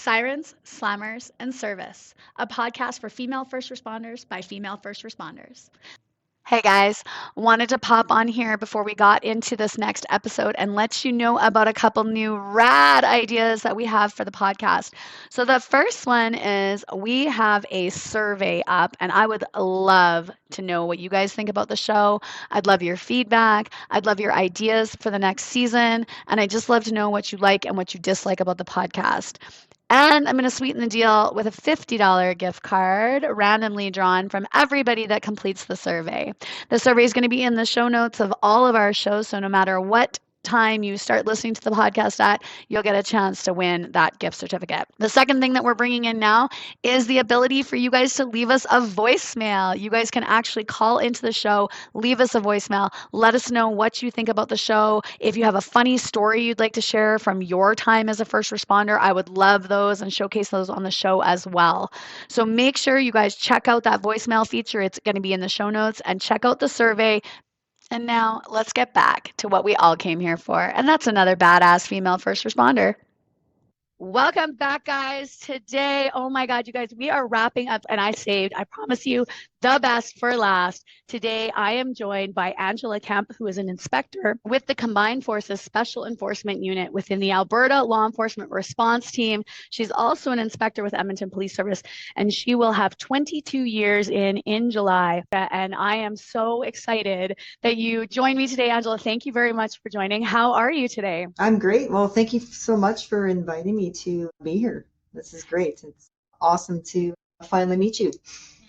Sirens, Slammers, and Service, a podcast for female first responders by female first responders. Hey guys, wanted to pop on here before we got into this next episode and let you know about a couple new rad ideas that we have for the podcast. So, the first one is we have a survey up, and I would love to know what you guys think about the show. I'd love your feedback. I'd love your ideas for the next season. And I'd just love to know what you like and what you dislike about the podcast. And I'm going to sweeten the deal with a $50 gift card randomly drawn from everybody that completes the survey. The survey is going to be in the show notes of all of our shows. So no matter what time you start listening to the podcast at, you'll get a chance to win that gift certificate. The second thing that we're bringing in now is the ability for you guys to leave us a voicemail. You guys can actually call into the show, leave us a voicemail, let us know what you think about the show. If you have a funny story you'd like to share from your time as a first responder, I would love those and showcase those on the show as well. So make sure you guys check out that voicemail feature. It's going to be in the show notes, and check out the survey. And now let's get back to what we all came here for. And that's another badass female first responder. Welcome back, guys. Today, oh my God, you guys, we are wrapping up, and I promise you, the best for last. Today, I am joined by Angela Kemp, who is an inspector with the Combined Forces Special Enforcement Unit within the Alberta Law Enforcement Response Team. She's also an inspector with Edmonton Police Service, and she will have 22 years in July. And I am so excited that you joined me today, Angela. Thank you very much for joining. How are you today? I'm great. Well, thank you so much for inviting me to be here. This is great. It's awesome to finally meet you.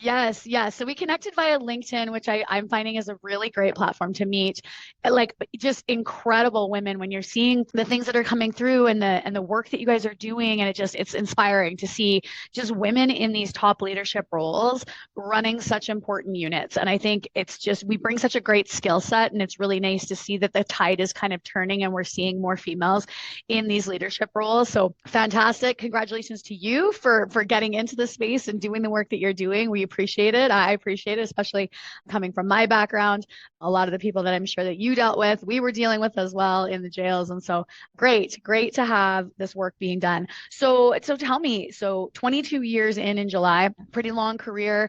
Yes, yes. So we connected via LinkedIn, which I'm finding is a really great platform to meet like just incredible women when you're seeing the things that are coming through and the work that you guys are doing. And it's inspiring to see just women in these top leadership roles running such important units. And I think it's just, we bring such a great skill set, and it's really nice to see that the tide is kind of turning and we're seeing more females in these leadership roles. So fantastic. Congratulations to you for getting into the space and doing the work that you're doing. We appreciate it. I appreciate it, especially coming from my background. A lot of the people that I'm sure that you dealt with, we were dealing with as well in the jails. And so great to have this work being done. So tell me, so 22 years in July, pretty long career.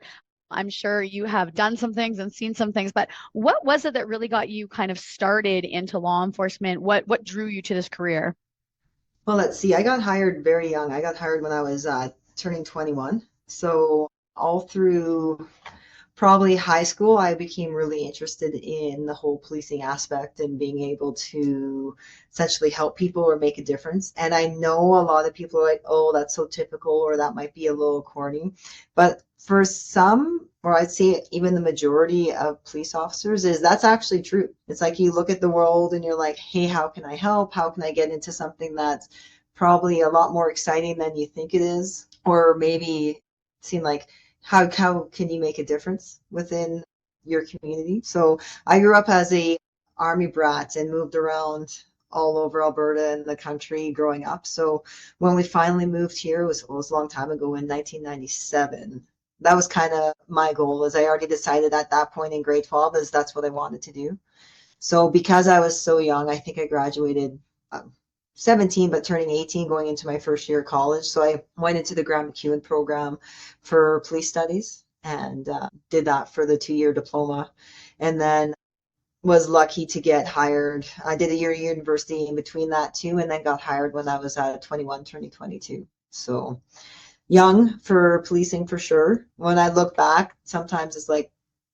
I'm sure you have done some things and seen some things, but what was it that really got you kind of started into law enforcement? What drew you to this career? Well, let's see. I got hired very young. I got hired when I was turning 21. So all through probably high school, I became really interested in the whole policing aspect and being able to essentially help people or make a difference. And I know a lot of people are like, oh, that's so typical, or that might be a little corny. But for some, or I'd say even the majority of police officers, that's actually true. It's like you look at the world and you're like, hey, how can I help? How can I get into something that's probably a lot more exciting than you think it is? Or maybe seem like, how can you make a difference within your community? So I grew up as a army brat and moved around all over Alberta and the country growing up. So when we finally moved here, it was a long time ago in 1997. That was kind of my goal, as I already decided at that point in grade 12 is that's what I wanted to do. So because I was so young, I think I graduated 17, but turning 18, going into my first year of college. So I went into the Grant MacEwan program for police studies and did that for the 2-year diploma. And then was lucky to get hired. I did a year of university in between that too, and then got hired when I was 21, turning 22. So young for policing for sure. When I look back, sometimes it's like,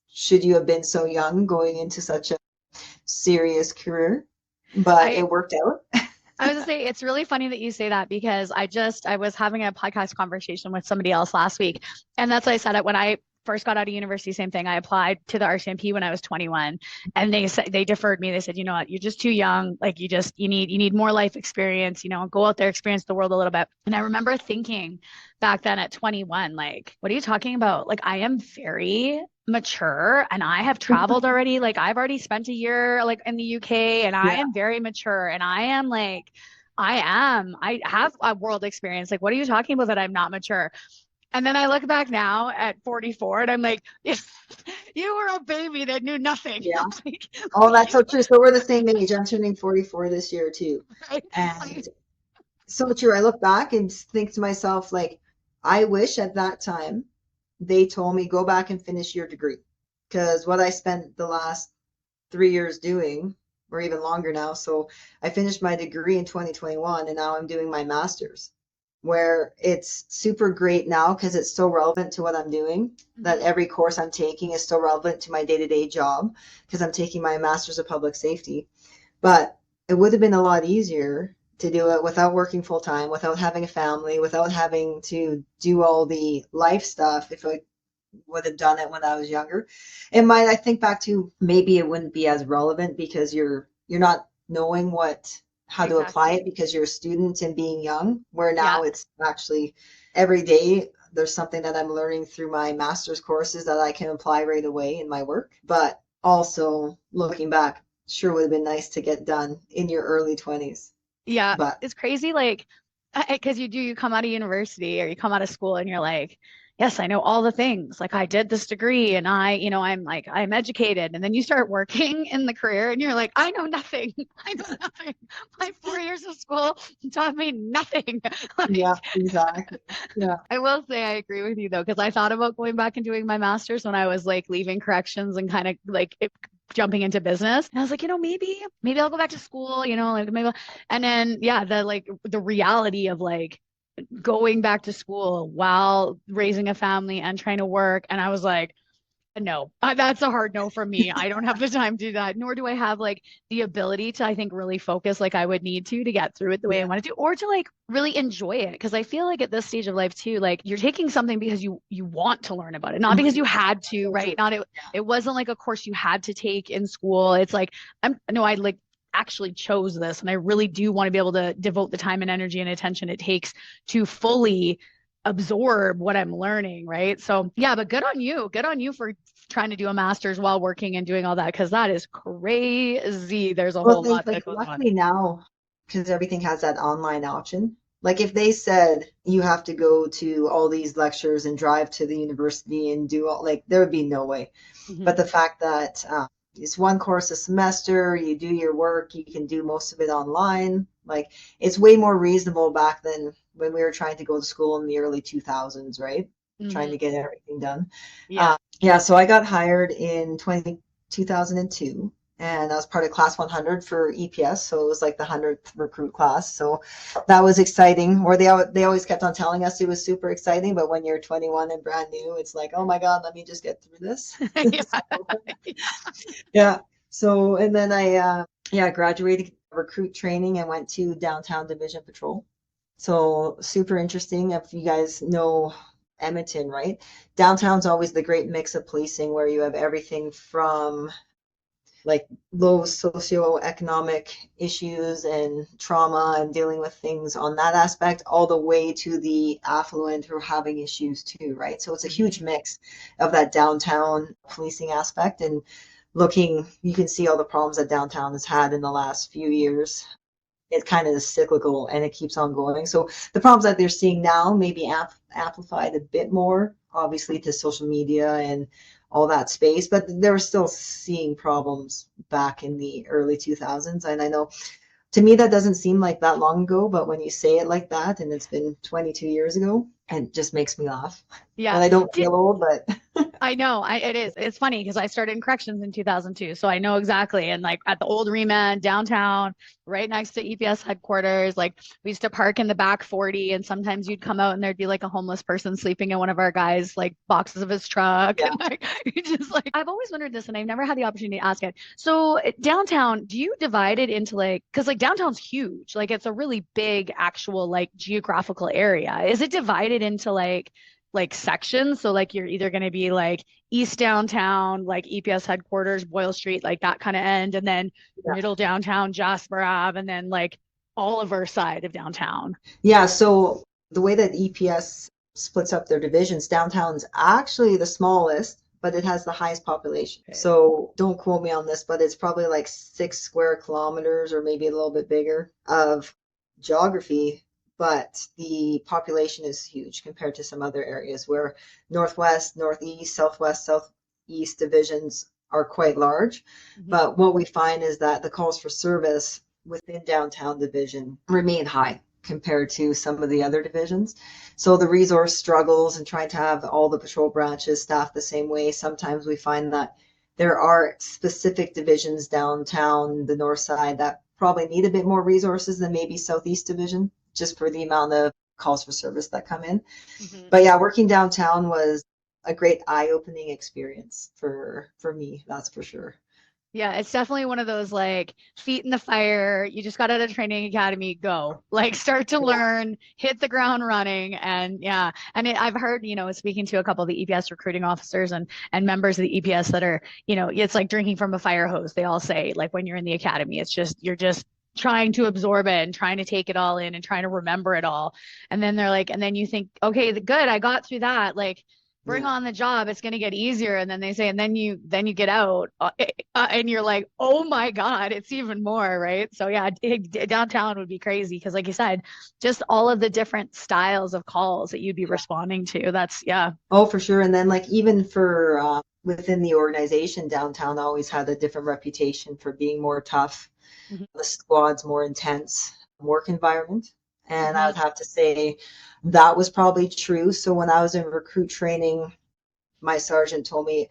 should you have been so young going into such a serious career? But it worked out. I was gonna say, it's really funny that you say that, because I was having a podcast conversation with somebody else last week. And that's what I said it when I first got out of university, same thing. I applied to the RCMP when I was 21, and they deferred me. They said, you know what, you're just too young. Like you need more life experience, go out there, experience the world a little bit. And I remember thinking back then at 21, like, what are you talking about? Like, I am very mature and I have traveled already. Like I've already spent a year like in the UK, and I am very mature, and I have a world experience. Like, what are you talking about that I'm not mature? And then I look back now at 44 and I'm like, you were a baby that knew nothing. Yeah. Oh, that's so true. So we're the same age. I'm turning 44 this year too. Right. And So true. I look back and think to myself, like, I wish at that time they told me go back and finish your degree. Because what I spent the last 3 years doing, or even longer now. So I finished my degree in 2021 and now I'm doing my master's, where it's super great now because it's so relevant to what I'm doing, that every course I'm taking is still relevant to my day-to-day job because I'm taking my master's of public safety. But it would have been a lot easier to do it without working full time, without having a family, without having to do all the life stuff if I would have done it when I was younger. I think back to maybe it wouldn't be as relevant because you're not knowing how to apply Exactly. it because you're a student and being young, where Yeah. now it's actually every day there's something that I'm learning through my master's courses that I can apply right away in my work. But also looking back, sure would have been nice to get done in your early 20s. Yeah. But It's crazy, like, because you come out of university or you come out of school and you're like, yes, I know all the things. Like, I did this degree and I'm like, I'm educated. And then you start working in the career and you're like, I know nothing. I know nothing. My 4 years of school taught me nothing. Like, yeah, exactly. Yeah. I will say I agree with you though, because I thought about going back and doing my master's when I was like leaving corrections and kind of like jumping into business. And I was like, maybe I'll go back to school, like maybe. And then yeah, the reality of like going back to school while raising a family and trying to work, and I was like, no, that's a hard no for me. I don't have the time to do that, nor do I have like the ability to, I think, really focus like I would need to get through it the way I Yeah. want to do, or to like really enjoy it. Because I feel like at this stage of life too, like you're taking something because you want to learn about it, not because you had to, So right? true. Not it wasn't like a course you had to take in school. It's like I like actually chose this, and I really do want to be able to devote the time and energy and attention it takes to fully absorb what I'm learning, right? So yeah, but good on you. Good on you for trying to do a master's while working and doing all that, because that is crazy. There's a Well, whole think lot like that goes on. luckily now, because everything has that online option. Like if they said you have to go to all these lectures and drive to the university and do all, like there would be no way. Mhm. But the fact that it's one course a semester, you do your work, you can do most of it online. Like it's way more reasonable back than when we were trying to go to school in the early 2000s, right? Trying to Mhm. get everything done. Yeah. Yeah, so I got hired in 2002 and I was part of class 100 for EPS. So it was like the 100th recruit class. So that was exciting. Or they always kept on telling us it was super exciting. But when you're 21 and brand new, it's like, oh my God, let me just get through this. Yeah. So, yeah. So, and then yeah, graduated recruit training and went to downtown division patrol. So super interesting. If you guys know Edmonton, right? Downtown's always the great mix of policing where you have everything from like low socioeconomic issues and trauma and dealing with things on that aspect, all the way to the affluent who are having issues too, right? So it's a huge Mhm. mix of that downtown policing aspect. And you can see all the problems that downtown has had in the last few years. It kind of is cyclical and it keeps on going. So the problems that they're seeing now may be amplified a bit more, obviously, to social media and all that space, but they're still seeing problems back in the early 2000s. And I know to me that doesn't seem like that long ago, but when you say it like that and it's been 22 years ago, it just makes me laugh. Yeah. And I don't Did feel old, but I know it is. It's funny because I started in corrections in 2002. So I know exactly. And like at the old Reman downtown, right next to EPS headquarters, like we used to park in the back 40 and sometimes you'd come out and there'd be like a homeless person sleeping in one of our guys' like boxes of his truck. yeah. And like, you just like, I've always wondered this and I've never had the opportunity to ask it. So downtown, do you divide it into like, because like downtown's huge, like it's a really big actual like geographical area. Is it divided into like sections. So like you're either going to be like East downtown, like EPS headquarters, Boyle Street, like that kind of end, and then Yeah. middle downtown, Jasper Ave, and then like Oliver side of downtown. Yeah, so the way that EPS splits up their divisions, downtown's actually the smallest, but it has the highest population. Okay. So don't quote me on this, but it's probably like 6 square kilometers or maybe a little bit bigger of geography. But the population is huge compared to some other areas where Northwest, Northeast, Southwest, Southeast divisions are quite large. Mhm. But what we find is that the calls for service within downtown division remain high compared to some of the other divisions. So the resource struggles and trying to have all the patrol branches staffed the same way. Sometimes we find that there are specific divisions downtown, the north side, that probably need a bit more resources than maybe Southeast Division, just for the amount of calls for service that come in. Mhm. But yeah, working downtown was a great eye-opening experience for me, that's for sure. Yeah, it's definitely one of those like feet in the fire. You just got out of training academy, go. Like start to Yeah. learn, hit the ground running. And yeah, and I've heard, speaking to a couple of the EPS recruiting officers and members of the EPS that are, it's like drinking from a fire hose. They all say like when you're in the academy, it's just you're just trying to absorb it and trying to take it all in and trying to remember it all. And then they're like, and then you think, okay, good, I got through that. Like bring Yeah. on the job, it's going to get easier. And then they say, and then you get out and you're like, oh my God, it's even more, right? So yeah, downtown would be crazy because like you said, just all of the different styles of calls that you'd be responding to. That's yeah. Oh, for sure. And then like even for within the organization, downtown always had a different reputation for being more tough, Mm-hmm. the squad's more intense work environment. And I Mm-hmm. would have to say that was probably true. So when I was in recruit training, my sergeant told me,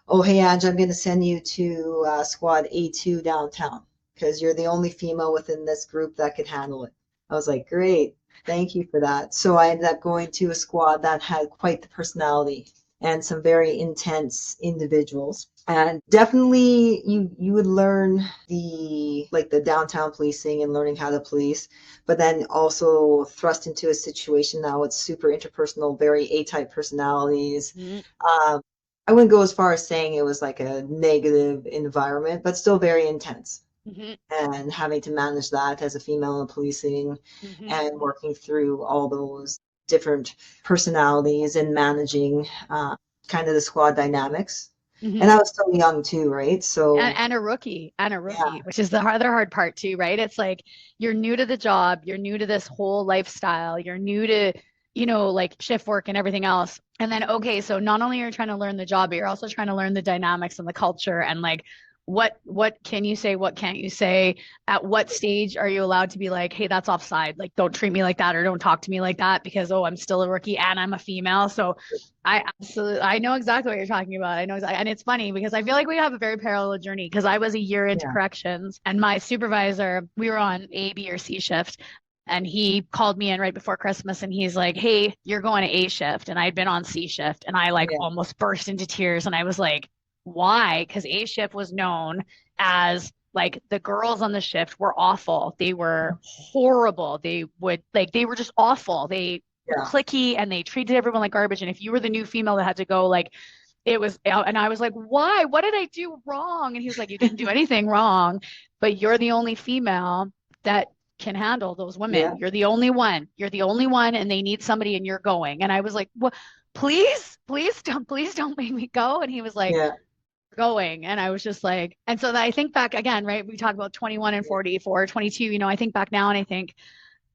oh, hey, Ange, I'm going to send you to squad A2 downtown because you're the only female within this group that could handle it. I was like, great. Thank you for that. So I ended up going to a squad that had quite the personality and some very intense individuals. And definitely you would learn the downtown policing and learning how to police, but then also thrust into a situation now with super interpersonal, very A-type personalities. Mm-hmm. I wouldn't go as far as saying it was like a negative environment, but still very intense. Mm-hmm. And having to manage that as a female in policing Mm-hmm. and working through all those different personalities and managing kind of the squad dynamics. Mm-hmm. And I was so young too, right? So And a rookie, yeah, which is the other hard part too, right? It's like you're new to the job, you're new to this whole lifestyle, you're new to, like shift work and everything else. And then, okay, so not only are you trying to learn the job, but you're also trying to learn the dynamics and the culture and like what can you say, what can't you say? At what stage are you allowed to be like, hey, that's offside. Like, don't treat me like that or don't talk to me like that because oh, I'm still a rookie and I'm a female. So I know exactly what you're talking about. I know exactly, and it's funny because I feel like we have a very parallel journey because I was a year into yeah, corrections and my supervisor, we were on A, B, or C shift. And he called me in right before Christmas and he's like, hey, you're going to A shift. And I'd been on C shift and I like yeah, almost burst into tears. And I was like, why? Because A shift was known as like the girls on the shift were awful. They were horrible. They were just awful. They were yeah, cliquey and they treated everyone like garbage. And if you were the new female that had to go, like it was, and I was like, why? What did I do wrong? And he was like, you didn't do anything wrong, but you're the only female that can handle those yeah, women. You're the only one. You're the only one, and they need somebody, and you're going. And I was like, what? Please don't make me go. And he was like, yeah, going. And I was just like, and so I think back again, right? We talk about 21 and 44, 22, I think back now and I think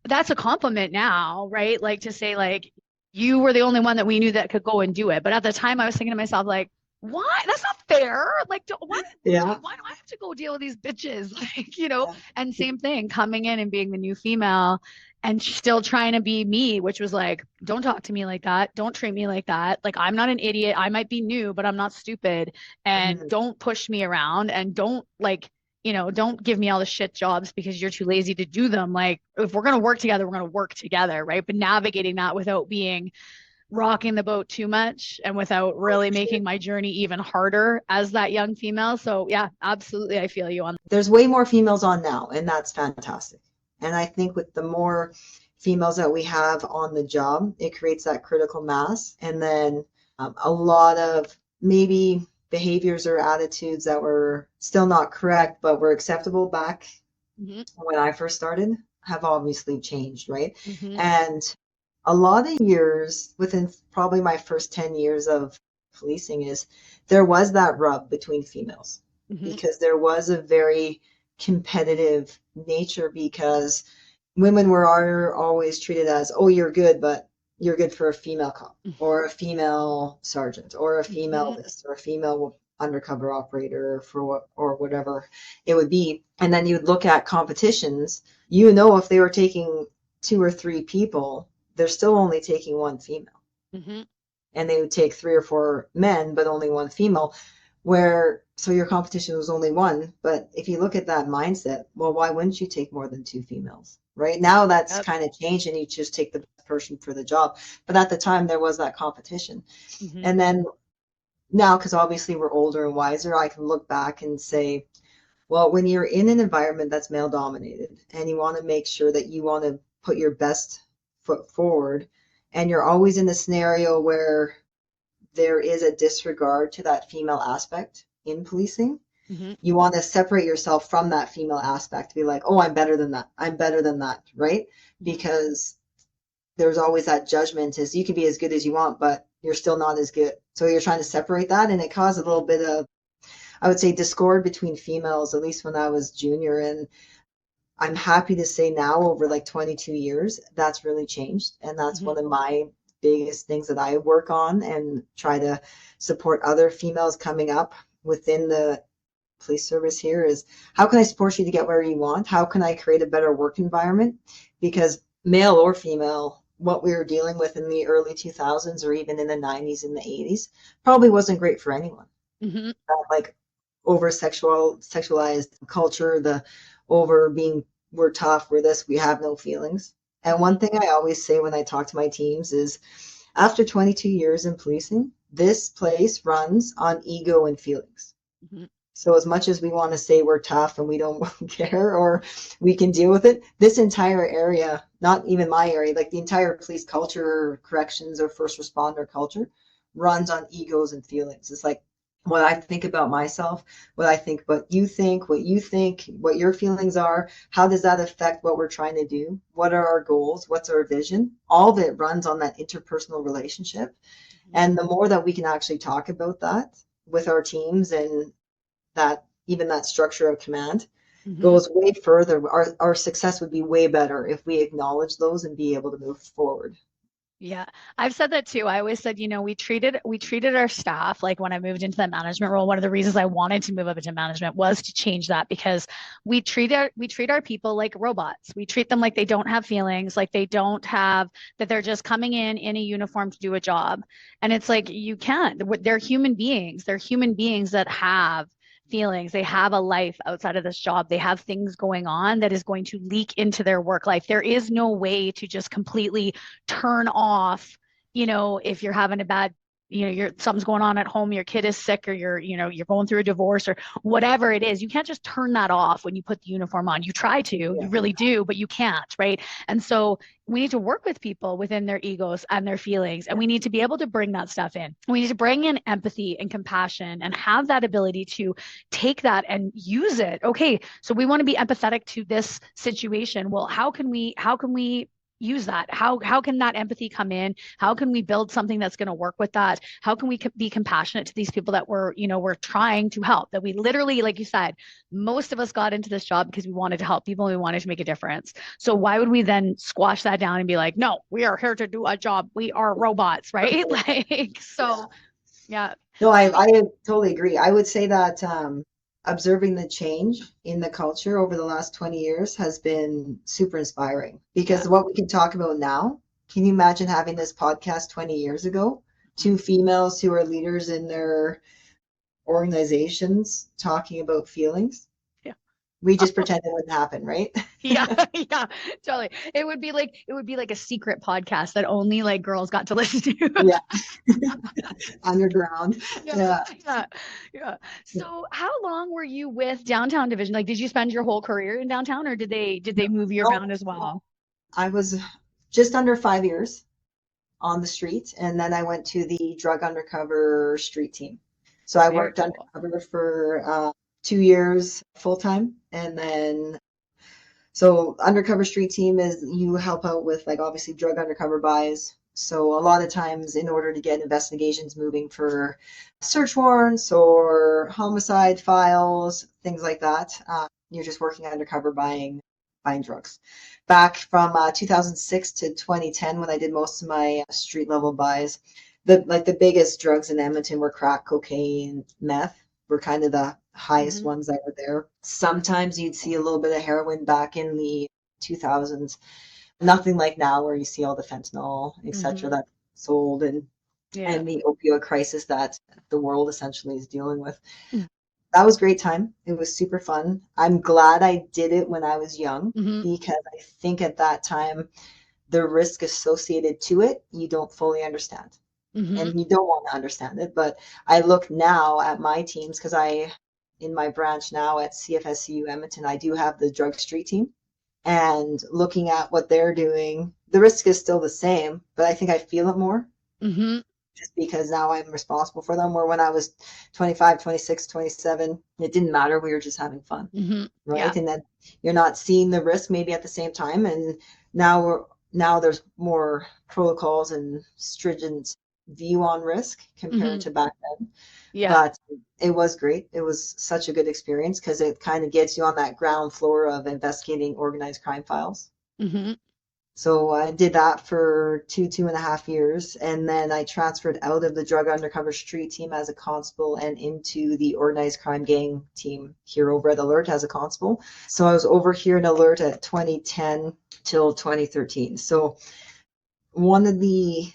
that's a compliment now, right? Like to say like you were the only one that we knew that could go and do it. But at the time I was thinking to myself like, why? That's not fair. Like, yeah, why do I have to go deal with these bitches? Like, yeah, and same thing, coming in and being the new female and still trying to be me, which was like, don't talk to me like that. Don't treat me like that. Like, I'm not an idiot. I might be new, but I'm not stupid. And mhm, don't push me around and don't like, don't give me all the shit jobs because you're too lazy to do them. Like, if we're going to work together, we're going to work together, right? But navigating that without being rocking the boat too much and without oh, really for sure. making my journey even harder as that young female. So, yeah, absolutely. I feel you on. There's way more females on now, and that's fantastic. And I think with the more females that we have on the job, it creates that critical mass. And then a lot of maybe behaviors or attitudes that were still not correct, but were acceptable back Mm-hmm. when I first started have obviously changed, right? Mm-hmm. And a lot of years within probably my first 10 years of policing is there was that rub between females Mm-hmm. because there was a very competitive nature because women were always treated as, oh, you're good, but you're good for a female cop or a female sergeant or a female Mm-hmm. this or a female undercover operator for what or whatever it would be. And then you'd look at competitions, if they were taking two or three people, they're still only taking one female. Mm-hmm. And they would take three or four men, but only one female, where so your competition was only one. But if you look at that mindset, well, why wouldn't you take more than two females? Right now, that's Yep. kind of changed, and you just take the best person for the job. But at the time, there was that competition. Mm-hmm. And then now, because obviously we're older and wiser, I can look back and say, well, when you're in an environment that's male dominated and you want to make sure that you want to put your best foot forward, and you're always in a scenario where there is a disregard to that female aspect in policing, Mm-hmm. you want to separate yourself from that female aspect to be like, oh, I'm better than that. I'm better than that, right? Because there's always that judgment is you can be as good as you want, but you're still not as good. So you're trying to separate that, and it caused a little bit of, I would say, discord between females, at least when I was junior. And I'm happy to say now, over like 22 years, that's really changed. And that's Mm-hmm. one of my biggest things that I work on and try to support other females coming up within the police service here is how can I support you to get where you want? How can I create a better work environment? Because male or female, what we were dealing with in the early 2000s or even in the 90s and the 80s probably wasn't great for anyone. Mm-hmm. Like over sexualized culture, the over being we're tough, we're this, we have no feelings. And one thing I always say when I talk to my teams is after 22 years in policing, this place runs on ego and feelings. Mm-hmm. So as much as we want to say we're tough and we don't care or we can deal with it, this entire area, not even my area, like the entire police culture or corrections or first responder culture runs on egos and feelings. It's like what I think about myself, what I think, what you think, what your feelings are. How does that affect what we're trying to do? What are our goals? What's our vision? All of it runs on that interpersonal relationship. And the more that we can actually talk about that with our teams and that even that structure of command Mm-hmm. goes way further. Our success would be way better if we acknowledge those and be able to move forward. Yeah, I've said that too. I always said, we treated our staff like when I moved into that management role. One of the reasons I wanted to move up into management was to change that because we treat our people like robots. We treat them like they don't have feelings, like they don't have that they're just coming in a uniform to do a job. And it's like you can't. They're human beings. They're human beings that have feelings. They have a life outside of this job. They have things going on that is going to leak into their work life. There is no way to just completely turn off, if you're having a bad, something's going on at home, your kid is sick, or you're going through a divorce or whatever it is. You can't just turn that off when you put the uniform on. You try to, Yeah. you really do, but you can't, right? And so we need to work with people within their egos and their feelings, and we need to be able to bring that stuff in. We need to bring in empathy and compassion and have that ability to take that and use it. Okay, so we want to be empathetic to this situation. Well, how can we use that? How can that empathy come in? How can we build something that's going to work with that? How can we be compassionate to these people that we're trying to help? That we literally, like you said, most of us got into this job because we wanted to help people and we wanted to make a difference. So why would we then squash that down and be like, no, we are here to do a job. We are robots, right? Like, so yeah. No, I totally agree. I would say that observing the change in the culture over the last 20 years has been super inspiring because Yeah. what we can talk about now, can you imagine having this podcast 20 years ago? Two females who are leaders in their organizations talking about feelings. Yeah. We just pretend it wouldn't happen, right? Yeah, yeah, totally. It would be like a secret podcast that only like girls got to listen to. Yeah, underground. Yeah, Yeah. yeah, yeah. So how long were you with downtown division? Like, did you spend your whole career in downtown or did they move you No, around as no. well? I was just under 5 years on the street, and then I went to the drug undercover street team. So I Very worked cool. undercover for 2 years full time, and then so undercover street team is you help out with like obviously drug undercover buys. So a lot of times in order to get investigations moving for search warrants or homicide files, things like that, you're just working undercover buying drugs. Back from 2006 to 2010 when I did most of my street level buys, the biggest drugs in Edmonton were crack cocaine, meth were kind of the highest Hmm. ones that were there. Sometimes you'd see a little bit of heroin back in the 2000s. Nothing like now where you see all the fentanyl, etc., Mm-hmm. that's sold, Yeah. and the opioid crisis that the world essentially is dealing with. That was a great time. It was super fun. I'm glad I did it when I was young Mm-hmm. because I think at that time the risk associated to it you don't fully understand. Mm-hmm. And you don't want to understand it. But I look now at my teams because in my branch now at CFSU Edmonton, I do have the drug street team. And looking at what they're doing, the risk is still the same, but I think I feel it more Mm-hmm. just because now I'm responsible for them. Where when I was 25, 26, 27, it didn't matter. We were just having fun, Mm-hmm. Yeah. right? And then you're not seeing the risk maybe at the same time. And now there's more protocols and stringent view on risk compared Mm-hmm. to back then. Yeah. But it was great. It was such a good experience because it kind of gets you on that ground floor of investigating organized crime files. Mm-hmm. So I did that for 2.5 years, and then I transferred out of the drug undercover street team as a constable and into the organized crime gang team here over at Alert as a constable. So I was over here in Alert at 2010 till 2013. So one of the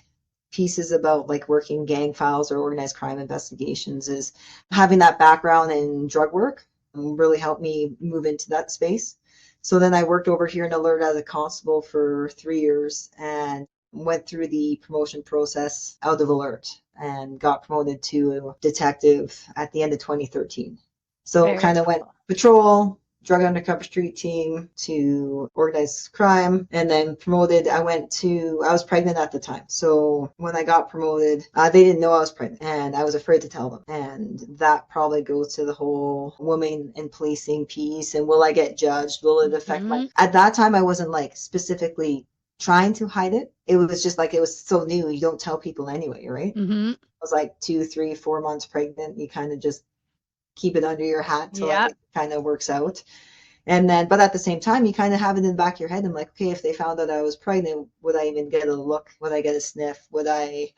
pieces about like working gang files or organized crime investigations is having that background in drug work really helped me move into that space. So then I worked over here in Alert as a constable for 3 years and went through the promotion process out of Alert and got promoted to a detective at the end of 2013. So Very kind of went cool. patrol, drug undercover street team to organized crime, and then promoted. I was pregnant at the time. So when I got promoted, they didn't know I was pregnant and I was afraid to tell them. And that probably goes to the whole woman in policing piece. And will I get judged? Will it affect Mm-hmm. at that time, I wasn't like specifically trying to hide it. It was just like, it was so new. You don't tell people anyway, right? Mm-hmm. I was like 2, 3, 4 months pregnant. You kind of just keep it under your hat till Yeah. everything kind of works out. And then, but at the same time, you kind of have it in the back of your head. I'm like, okay, if they found out I was pregnant, would I even get a look? Would I get a sniff? Would I,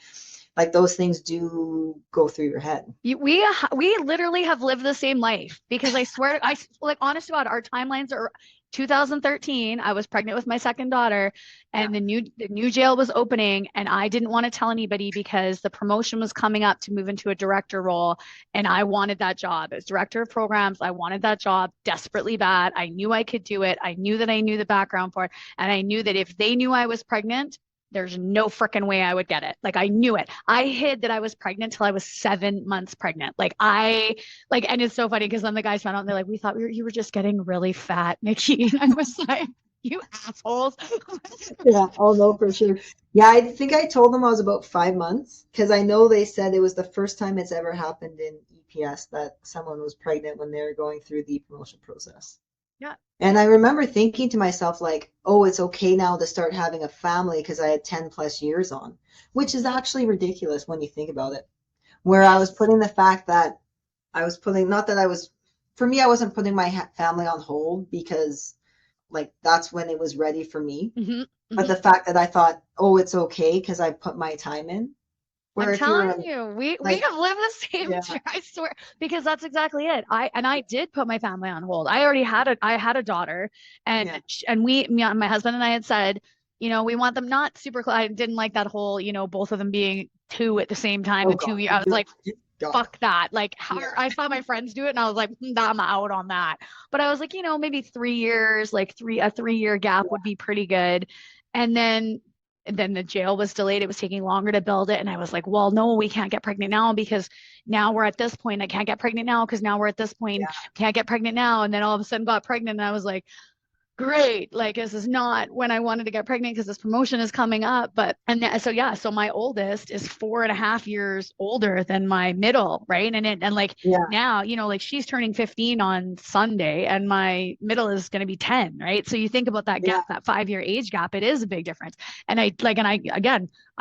like, those things do go through your head. We literally have lived the same life because I swear, like honest to God, our timelines are 2013. I was pregnant with my second daughter, Yeah. and the new jail was opening, and I didn't want to tell anybody because the promotion was coming up to move into a director role, and I wanted that job as director of programs. I wanted that job desperately bad. I knew I could do it. I knew that I knew the background for it, and I knew that if they knew I was pregnant, there's no freaking way I would get it. Like I knew it. I hid that I was pregnant till I was 7 months pregnant. And it's so funny because then the guys found out and they're like, we thought you were just getting really fat, Nikki. And I was like, you assholes. Yeah, I'll know for sure. Yeah, I think I told them I was about 5 months because I know they said it was the first time it's ever happened in EPS that someone was pregnant when they were going through the promotion process. Yeah. And I remember thinking to myself, like, oh, it's okay now to start having a family because I had 10 plus years on, which is actually ridiculous when you think about it. Where I was Yes. putting the fact that I was putting, not that I was, for me, I wasn't putting my family on hold because, like, that's when it was ready for me. Mm-hmm. But Mm-hmm. the fact that I thought, oh, it's okay because I put my time in. I'm Where if telling you're you, we like, have lived the same. yeah, I swear, because that's exactly it. I did put my family on hold. I had a daughter, yeah, and my husband and I had said, we want them not super close. I didn't like that whole, both of them being two at the same time oh in God, 2 years. I was like, God, fuck that. Like, yeah, I saw my friends do it, and I was like, I'm out on that. But I was like, maybe 3 years, like a 3 year gap would be pretty good. And then the jail was delayed. It was taking longer to build it. And I was like, well, no, we can't get pregnant now because now we're at this point. I can't get pregnant now because now we're at this point. yeah, Can't get pregnant now. And then all of a sudden got pregnant. And I was like, great. Like this is not when I wanted to get pregnant because this promotion is coming up. So my oldest is 4.5 years older than my middle, right? And like yeah, now, like she's turning 15 on Sunday and my middle is going to be 10, right? So you think about that yeah, gap, that 5 year age gap, it is a big difference. And I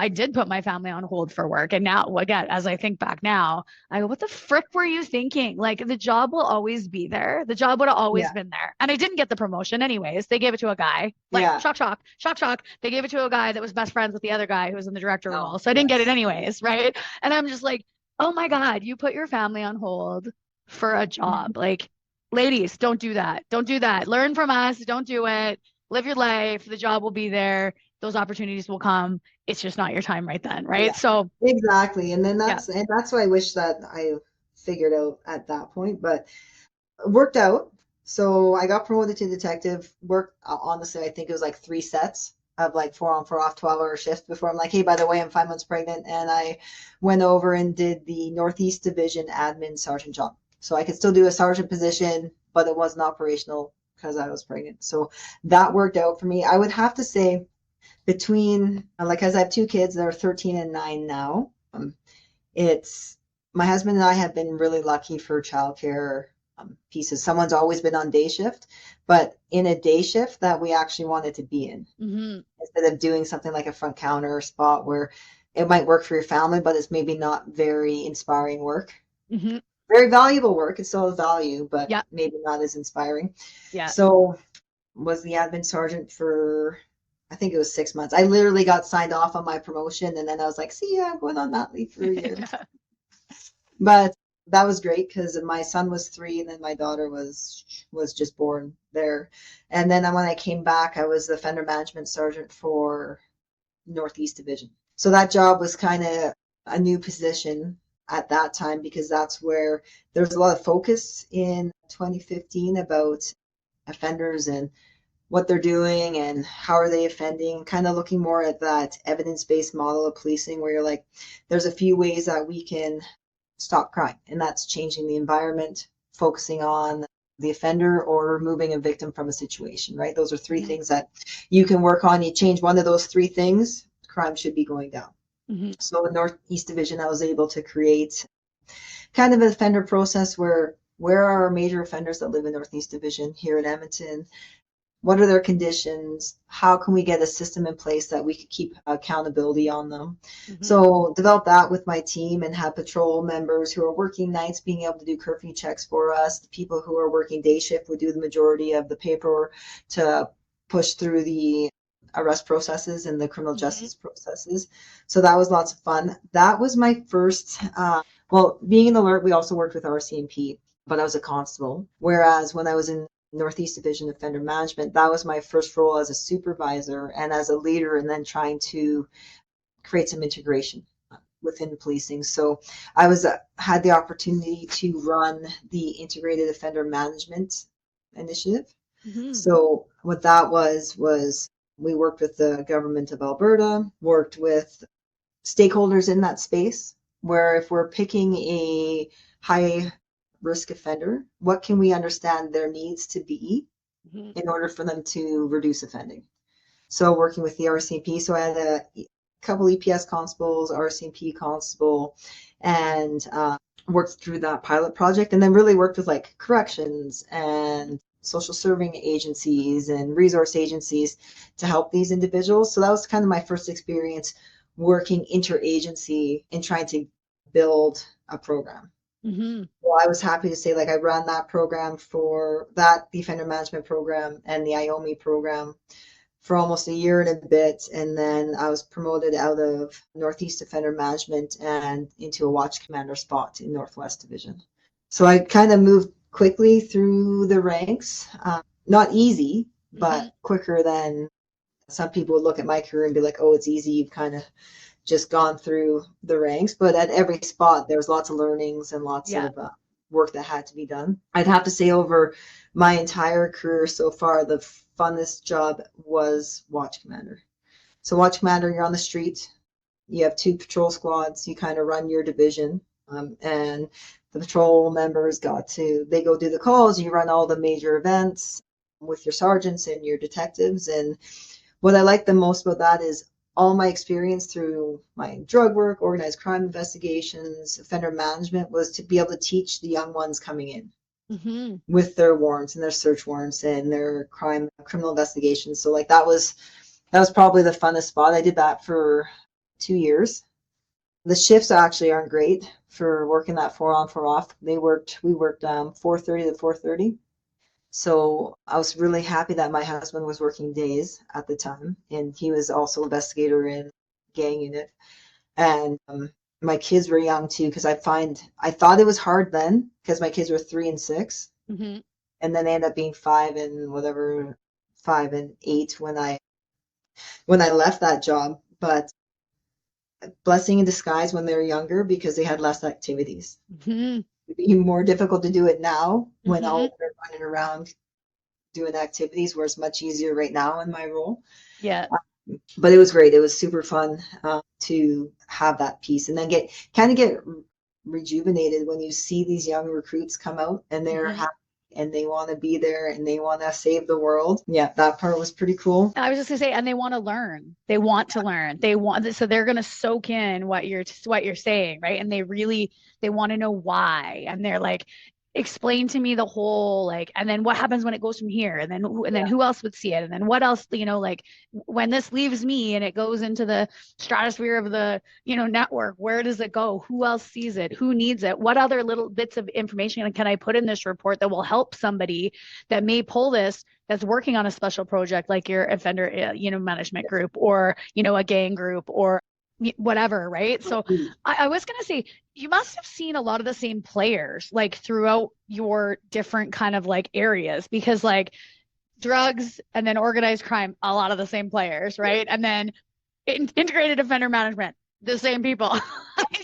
did put my family on hold for work. And now, again, as I think back now, I go, what the frick were you thinking? Like the job will always be there. The job would have always yeah, been there. And I didn't get the promotion anyways. They gave it to a guy. Like yeah. shock, shock, shock, shock. They gave it to a guy that was best friends with the other guy who was in the director Oh, role. So I didn't get it yes. anyways, right? And I'm just like, oh my God, you put your family on hold for a job. Like, ladies, don't do that. Don't do that. Learn from us. Don't do it. live your life, the job will be there, those opportunities will come. It's just not your time right then, Yeah, right? So, exactly. And then yeah. that's what I wish that I figured out at that point, but it worked out. So I got promoted to detective. Worked honestly, I think it was like 3 sets of like 4 on 4 off 12-hour shifts before I'm like, hey, by the way, I'm 5 months pregnant, and I went over and did the Northeast Division admin sergeant job. So I could still do a sergeant position, but it wasn't operational because I was pregnant. So that worked out for me. I would have to say between like, as I have 2 kids that are 13 and 9 now. It's My husband and I have been really lucky for childcare pieces. Someone's always been on day shift, but in a day shift that we actually wanted to be in, Mm-hmm. instead of doing something like a front counter spot where it might work for your family, but it's maybe not very inspiring work. Mm-hmm. Very valuable work. It still has value, but Yeah. maybe not as inspiring. Yeah. So was the admin sergeant for, I think it was 6 months. I literally got signed off on my promotion, and then I was like, see ya, I'm going on that leave for a year. Yeah. But that was great because my son was 3, and then my daughter was just born there. And then when I came back, I was the offender management sergeant for Northeast Division. So that job was kind of a new position at that time because that's where there was a lot of focus in 2015 about offenders and what they're doing and how are they offending, kind of looking more at that evidence-based model of policing where you're like, there's a few ways that we can stop crime, and that's changing the environment, focusing on the offender, or removing a victim from a situation, right? Those are 3 Mm-hmm. things that you can work on. You change one of those 3 things, crime should be going down. Mm-hmm. So in Northeast Division, I was able to create kind of an offender process where are our major offenders that live in Northeast Division here in Edmonton? What are their conditions? How can we get a system in place that we could keep accountability on them? Mm-hmm. So develop that with my team and have patrol members who are working nights being able to do curfew checks for us. The people who are working day shift would do the majority of the paperwork to push through the arrest processes and the criminal Mm-hmm. justice processes. So that was lots of fun. That was my first, well, being an alert, we also worked with RCMP, but I was a constable. Whereas when I was in Northeast Division of Offender Management, that was my first role as a supervisor and as a leader, and then trying to create some integration within policing. So I was had the opportunity to run the Integrated Offender Management Initiative. Mm-hmm. So what that was we worked with the government of Alberta, worked with stakeholders in that space, where if we're picking a high risk offender, what can we understand their needs to be Mm-hmm. in order for them to reduce offending? So working with the RCMP, so I had a couple EPS constables, RCMP constable, and worked through that pilot project, and then really worked with like corrections and social serving agencies and resource agencies to help these individuals. So that was kind of my first experience working interagency and trying to build a program. Mm-hmm. Well, I was happy to say, like, I ran that program for that defender management program and the IOMI program for almost a year and a bit. And then I was promoted out of Northeast Defender Management and into a watch commander spot in Northwest Division. So I kind of moved quickly through the ranks. Not easy, Mm-hmm. but quicker than some people would look at my career and be like, oh, it's easy. You've kind of just gone through the ranks, but at every spot there was lots of learnings and lots Yeah. of work that had to be done. I'd have to say over my entire career so far, the funnest job was watch commander. So watch commander, you're on the street, you have 2 patrol squads, you kind of run your division, and the patrol members they go do the calls, you run all the major events with your sergeants and your detectives. And what I like the most about that is all my experience through my drug work, organized crime investigations, offender management was to be able to teach the young ones coming in Mm-hmm. with their warrants and their search warrants and their criminal investigations. So like that was probably the funnest spot. I did that for 2 years. The shifts actually aren't great for working that 4 on 4 off. We worked 4:30 to 4:30. So I was really happy that my husband was working days at the time, and he was also investigator in gang unit. And my kids were young too, because I thought it was hard then because my kids were 3 and 6, Mm-hmm. and then they ended up being 5 and whatever, 5 and 8 when I left that job, but blessing in disguise when they were younger because they had less activities. Hmm. It'd be more difficult to do it now when Hmm. all they're running around doing activities, where it's much easier right now in my role. Yeah. But it was great. It was super fun to have that piece and then get rejuvenated when you see these young recruits come out and they're Hmm. happy and they want to be there and they want to save the world. Yeah, that part was pretty cool. I was just gonna say, and they want to learn. They want to learn. They want, so they're gonna soak in what you're saying, right? And they want to know why. And they're like, explain to me the whole like, and then what happens when it goes from here, and then Yeah. who else would see it, and then what else, like when this leaves me and it goes into the stratosphere of the network, where does it go? Who else sees it? Who needs it? What other little bits of information can I put in this report that will help somebody that may pull this, that's working on a special project like your offender management group, or a gang group, or whatever, right? So I was going to say, you must have seen a lot of the same players like throughout your different kind of like areas, because like drugs and then organized crime, a lot of the same players, right? And then integrated offender management, the same people.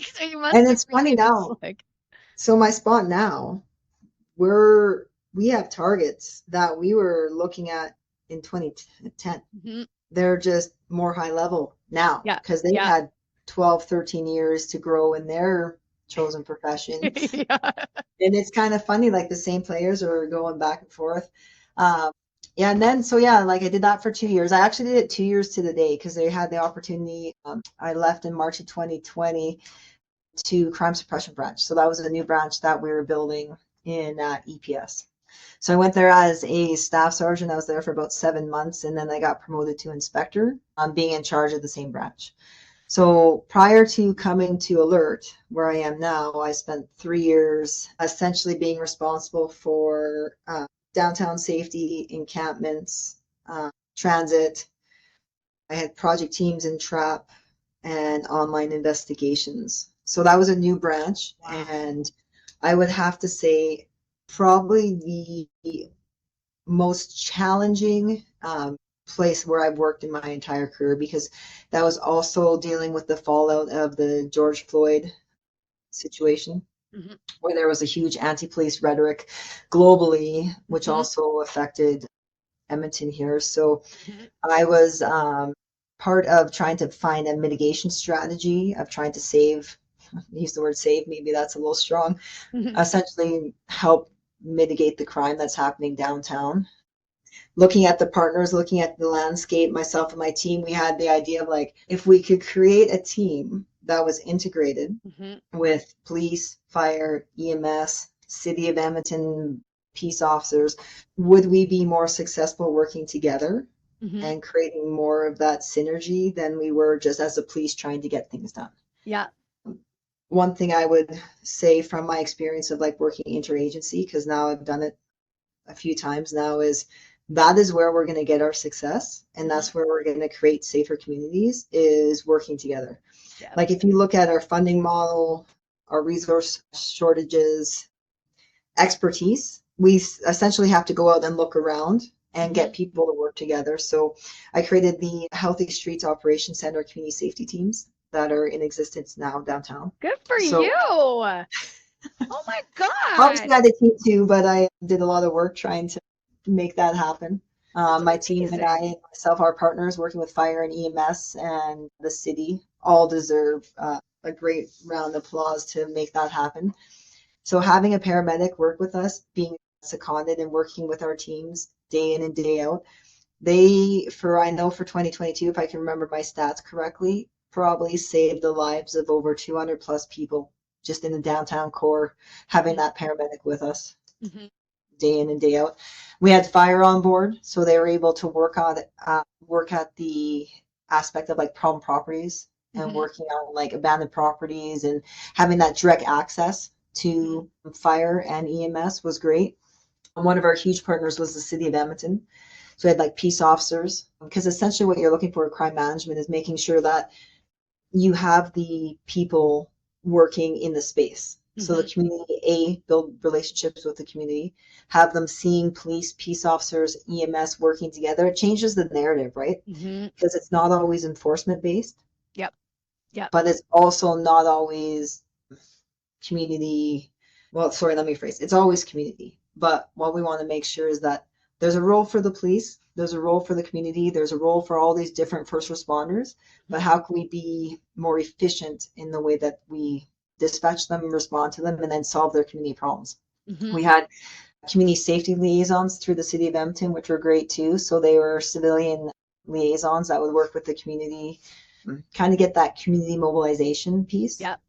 So you must And have it's funny really just now. like. So my spot now, we have targets that we were looking at in 2010. Mhm. They're just more high level now Yeah, because they've yeah. had 12, 13 years to grow in their chosen profession. Yeah. And it's kind of funny, like the same players are going back and forth. Um, yeah, and then so yeah, like I did that for 2 years. I actually did it 2 years to the day because they had the opportunity. I left in March of 2020 to crime suppression branch. So that was a new branch that we were building in EPS. So I went there as a staff sergeant. I was there for about 7 months, and then I got promoted to inspector, being in charge of the same branch. So prior to coming to Alert, where I am now, I spent 3 years essentially being responsible for downtown safety, encampments, transit. I had project teams in trap and online investigations. So that was a new branch. Wow. And I would have to say probably the most challenging place where I've worked in my entire career, because that was also dealing with the fallout of the George Floyd situation, Hmm. where there was a huge anti-police rhetoric globally, which Hmm. also affected Edmonton here. So Hmm. I was part of trying to find a mitigation strategy of trying to save, use the word save, maybe that's a little strong, Hmm. essentially help mitigate the crime that's happening downtown. Looking at the partners, looking at the landscape, myself and my team, we had the idea of like, if we could create a team that was integrated Hmm. with police, fire, EMS, City of Edmonton peace officers, would we be more successful working together Hmm. and creating more of that synergy than we were just as a police trying to get things done? Yeah. One thing I would say from my experience of like working interagency, because now I've done it a few times now, is that is where we're going to get our success, and Hmm. that's where we're going to create safer communities, is working together. Yeah. Like if you look at our funding model, our resource shortages, expertise, we essentially have to go out and look around and Hmm. get people to work together. So I created the Healthy Streets Operations Center community safety teams that are in existence now downtown. Good for So you. Oh my obviously God. I had a team too, but I did a lot of work trying to make that happen. That's My team and I amazing. and myself, our partners working with fire and EMS and the city, all deserve a great round of applause to make that happen. So having a paramedic work with us, being seconded and working with our teams day in and day out, I know for 2022, if I can remember my stats correctly, probably saved the lives of over 200 plus people just in the downtown core, having Hmm. that paramedic with us Hmm. day in and day out. We had fire on board, so they were able to work at the aspect of like problem properties and Hmm. working on like abandoned properties, and having that direct access Hmm. to fire and EMS was great. One of our huge partners was the City of Edmonton. So we had like peace officers, because essentially what you're looking for in crime management is making sure that you have the people working in the space. So the Mm-hmm. community, build relationships with the community, have them seeing police, peace officers, EMS working together. It changes the narrative, right? Mm-hmm. Because it's not always enforcement based, Yep. Yep. but it's also not always community. Well, sorry, let me rephrase. It's always community. But what we want to make sure is that there's a role for the police, there's a role for the community, there's a role for all these different first responders. But how can we be more efficient in the way that we dispatch them and respond to them and then solve their community problems? Mm-hmm. We had community safety liaisons through the city of Edmonton, which were great too. So they were civilian liaisons that would work with the community, kind of get that community mobilization piece, Yep.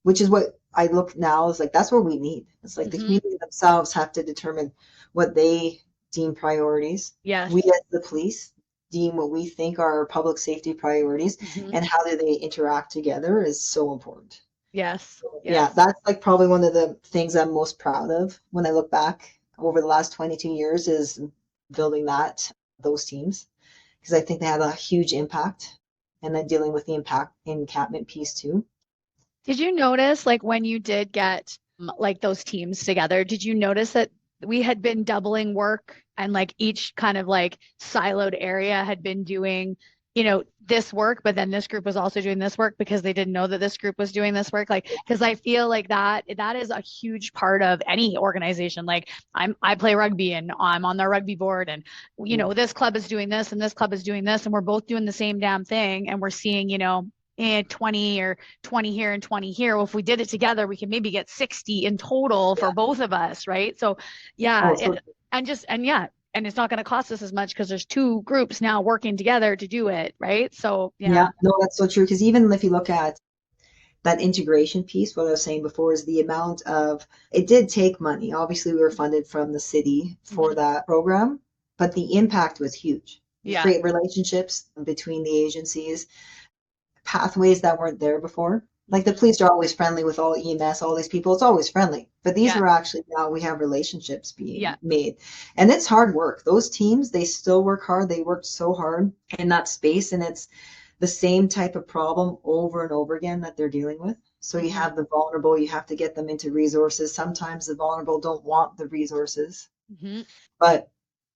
which is what I look now is like that's what we need. It's like the Mm-hmm. community themselves have to determine what they deem priorities. Yes. We as the police deem what we think are public safety priorities, Mm-hmm. and how do they interact together is so important. Yes. So, yeah, Yes. that's like probably one of the things I'm most proud of when I look back over the last 22 years is building those teams, because I think they had a huge impact, and then dealing with the impact encampment piece too. Did you notice, like, when you did get like those teams together, did you notice that we had been doubling work and like each kind of like siloed area had been doing, this work, but then this group was also doing this work because they didn't know that this group was doing this work. Like, because I feel like that is a huge part of any organization. Like I play rugby and I'm on their rugby board and this club is doing this and this club is doing this and we're both doing the same damn thing and we're seeing, 20 or 20 here and 20 here. Well, if we did it together, we could maybe get 60 in total for Yeah. both of us, right? So, yeah, Oh, so and it's not going to cost us as much because there's two groups now working together to do it, right? So, yeah, yeah. no, that's so true. Because even if you look at that integration piece, what I was saying before is the amount of it did take money. Obviously, we were funded from the city for Mhm. that program, but the impact was huge. You Yeah. create relationships between the agencies, pathways that weren't there before. Like the Mhm. police are always friendly with all EMS, all these people. It's always friendly. But these Yeah. were actually now we have relationships Yeah. being made. And it's hard work. Those teams, they still work hard. They worked so hard in that space. And it's the same type of problem over and over again that they're dealing with. So you Mhm. have the vulnerable, you have to get them into resources. Sometimes the vulnerable don't want the resources, Mhm. but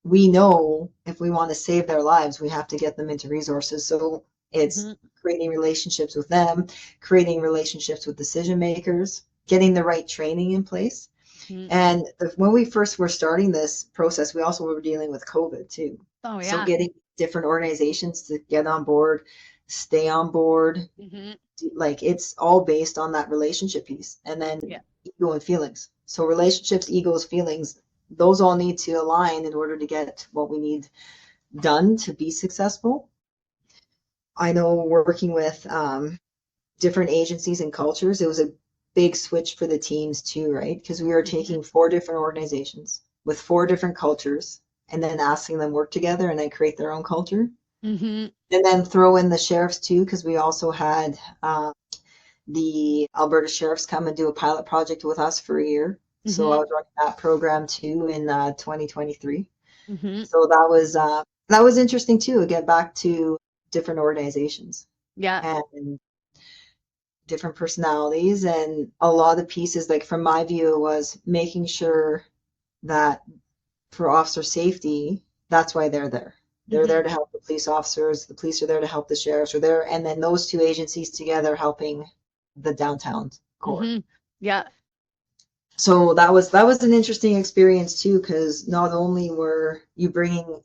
we know if we want to save their lives, we have to get them into resources. So it's Mhm. creating relationships with them, creating relationships with decision makers, getting the right training in place. Mhm. And when we first were starting this process, we also were dealing with COVID too. Oh, So yeah. getting different organizations to get on board, stay on board, Mhm. like it's all based on that relationship piece. And then Yeah. ego and feelings. So relationships, egos, feelings, those all need to align in order to get what we need done to be successful. I know working with different agencies and cultures, it was a big switch for the teams too, right? Because we were Mhm. taking four different organizations with four different cultures and then asking them work together and then create their own culture. Mhm. And then throw in the sheriffs too, because we also had the Alberta sheriffs come and do a pilot project with us for a year. So I Mhm. was running that program too in 2023. Mhm. So that was interesting too. Get back to different organizations Yeah. and different personalities, and a lot of the pieces. Like from my view, was making sure that for officer safety, that's why they're there. They're there Mhm. to help the police officers. The police are there to help the sheriffs. Are there, and then those two agencies together helping the downtown core. Mhm. Yeah. So that was an interesting experience too, because not only were you bringing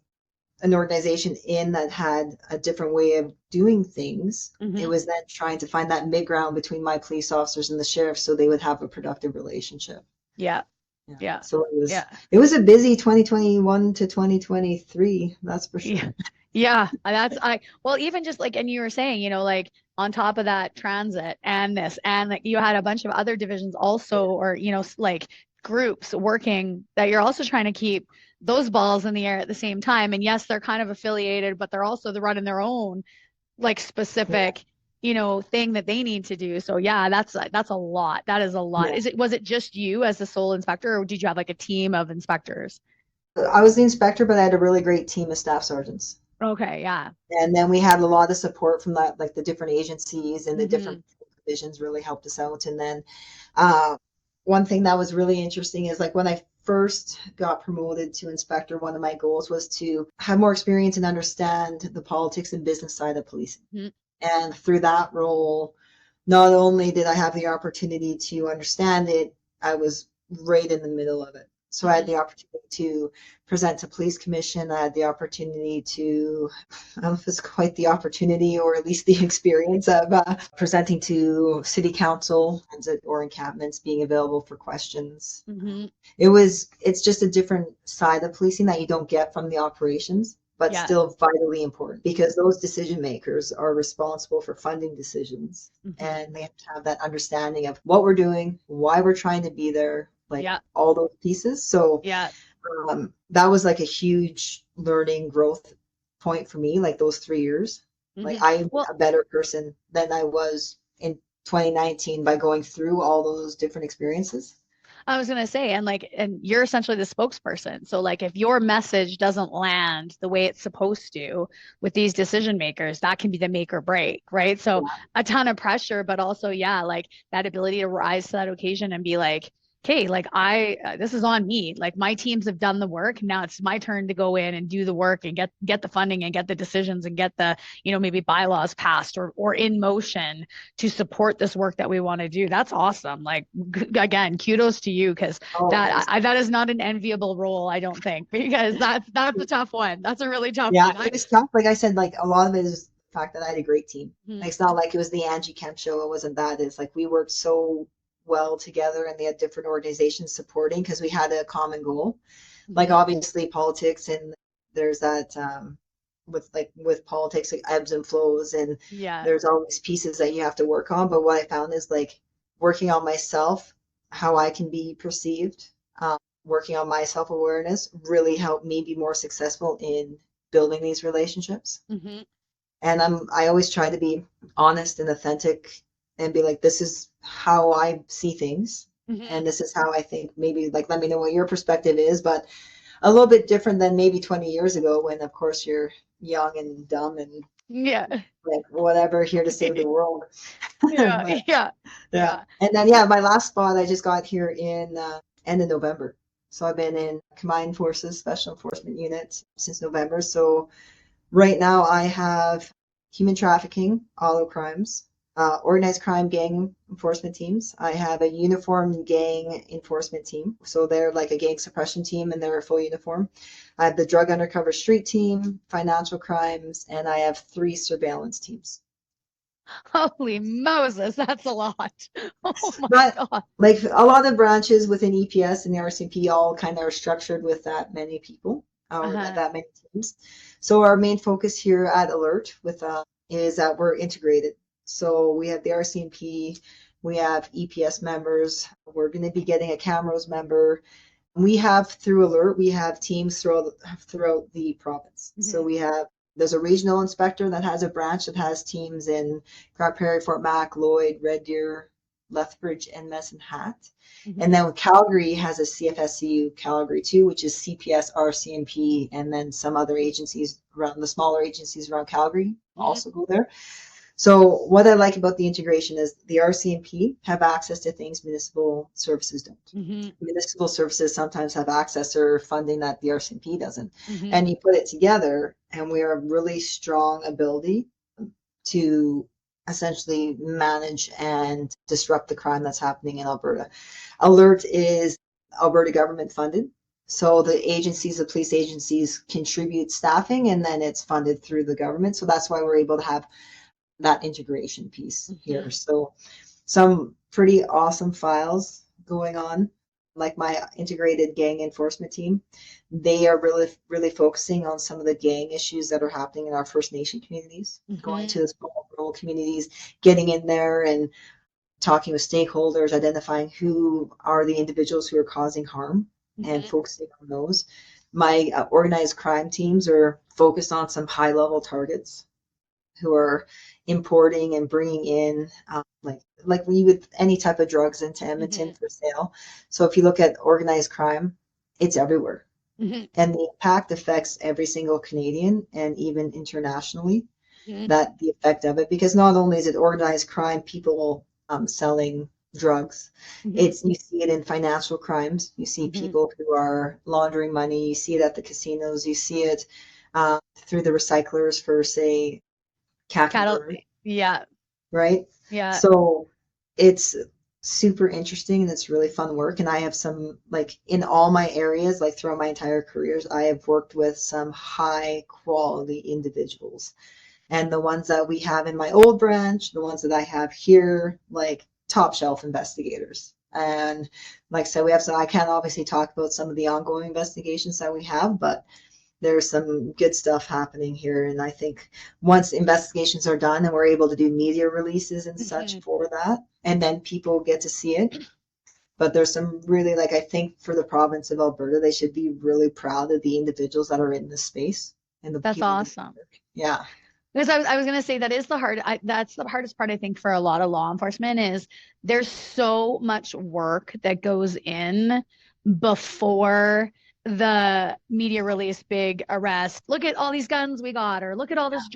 an organization in that had a different way of doing things, it Mhm. was then trying to find that mid ground between my police officers and the sheriff so they would have a productive relationship. Yeah. Yeah. Yeah. So Yeah. it was a busy 2021 to 2023, that's for Yeah. sure. Yeah. That's well, even just like, and you were saying, like on top of that transit and this, and like you had a bunch of other divisions also, or, like groups working that you're also trying to keep those balls in the air at the same time. And yes, they're kind of affiliated, but they're running their own like Yeah. specific, thing that they need to do. So yeah, that's a lot. That is a lot. Yeah. Was it just you as the sole inspector, or did you have like a team of inspectors? I was the inspector, but I had a really great team of staff sergeants. Okay, yeah. And then we had a lot of support from like the different agencies and the different Hmm. divisions really helped us out. And then uh, one thing that was really interesting is like when I first got promoted to inspector, one of my goals was to have more experience and understand the politics and business side of policing. Mm-hmm. And through that role, not only did I have the opportunity to understand it, I was right in the middle of it. So I had the opportunity to present to police commission. I had the opportunity to, I don't know if it's quite the opportunity or at least the experience of presenting to city council or encampments, being available for questions. Mm-hmm. It's just a different side of policing that you don't get from the operations, but Yeah. still vitally important because those decision makers are responsible for funding decisions, Mm-hmm. and they have to have that understanding of what we're doing, why we're trying to be there, like Yeah. all those pieces. So Yeah. that was like a huge learning growth point for me, like those 3 years. Like Mm-hmm. I'm Well, a better person than I was in 2019 by going through all those different experiences. I was gonna say, and like, and you're essentially the spokesperson. So like, if your message doesn't land the way it's supposed to with these decision makers, that can be the make or break, right? So a ton of pressure, but also, yeah, like that ability to rise to that occasion and be like, okay, like this is on me. Like my teams have done the work. Now it's my turn to go in and do the work and get the funding and get the decisions and get the, maybe bylaws passed or in motion to support this work that we want to do. That's awesome. Like again, kudos to you because Oh, thanks. that is not an enviable role, I don't think, because that's a tough one. That's a really tough Yeah, one. it was tough. Like I said, like a lot of it is the fact that I had a great team. Mhm. Like it's not like it was the Angie Kemp show. It wasn't that. It's like we worked so well together and they had different organizations supporting because we had a common goal. Like obviously politics and there's that with politics, like ebbs and flows and Yeah. there's always pieces that you have to work on. But what I found is like working on myself, how I can be perceived, working on my self-awareness really helped me be more successful in building these relationships. Hmm. And I always try to be honest and authentic and be like, this is how I see things. Hmm. And this is how I think, maybe like, let me know what your perspective is, but a little bit different than maybe 20 years ago when, of course, you're young and dumb and Yeah. like whatever, here to save the world. Yeah. But Yeah. yeah. Yeah. And then, yeah, my last spot, I just got here in end of November. So I've been in Combined Forces Special Enforcement Unit since November. So right now I have human trafficking, auto crimes, organized crime gang enforcement teams. I have a uniform gang enforcement team. So they're like a gang suppression team and they're a full uniform. I have the drug undercover street team, financial crimes, and I have 3 surveillance teams. Holy Moses, that's a lot. Oh my But God. like a lot of branches within EPS and the RCMP all kind of are structured with that many people or Uh-huh. that many teams. So our main focus here at Alert with is that we're integrated. So we have the RCMP, we have EPS members. We're going to be getting a Camrose member. We have through Alert, we have teams throughout the province. So Hmm. there's a regional inspector that has a branch that has teams in Grand Prairie, Fort Mac, Lloyd, Red Deer, Lethbridge, and Medicine Hat. And Hmm. then Calgary has a CFSCU Calgary too, which is CPS, RCMP, and then some other agencies around the smaller agencies around Calgary Hmm. also go there. So what I like about the integration is the RCMP have access to things municipal services don't. Hmm. Municipal services sometimes have access or funding that the RCMP doesn't. Hmm. And you put it together and we are a really strong ability to essentially manage and disrupt the crime that's happening in Alberta. Alert is Alberta government funded. So the agencies, the police agencies contribute staffing and then it's funded through the government. So that's why we're able to have that integration piece here. Hmm. So some pretty awesome files going on. Like my integrated gang enforcement team, they are really focusing on some of the gang issues that are happening in our First Nation communities, going Hmm. to the small rural communities, getting in there and talking with stakeholders, identifying who are the individuals who are causing harm and Hmm. focusing on those. My organized crime teams are focused on some high level targets who are importing and bringing in like we would any type of drugs into Edmonton Hmm. for sale. So if you look at organized crime, it's everywhere. Hmm. And the impact affects every single Canadian and even internationally, Hmm. that the effect of it, because not only is it organized crime, people selling drugs. Hmm. You see it in financial crimes. You see Hmm. people who are laundering money. You see it at the casinos. You see it through the recyclers for, say, cap and Cattle. burn, Yeah. right? Yeah. So it's super interesting and it's really fun work. And I have some, like, in all my areas, like throughout my entire careers, I have worked with some high quality individuals. And the ones that we have in my old branch, the ones that I have here, like top shelf investigators. And like I said, we have some, I can't obviously talk about some of the ongoing investigations that we have, but there's some good stuff happening here. And I think once investigations are done and we're able to do media releases and such Hmm. for that, and then people get to see it. But there's some really, like, I think for the province of Alberta, they should be really proud of the individuals that are in this space and the That's people who awesome. work. Yeah. Because I was gonna say that is that's the hardest part I think for a lot of law enforcement is there's so much work that goes in before the media release big arrest. Look at all these guns we got, or look at all these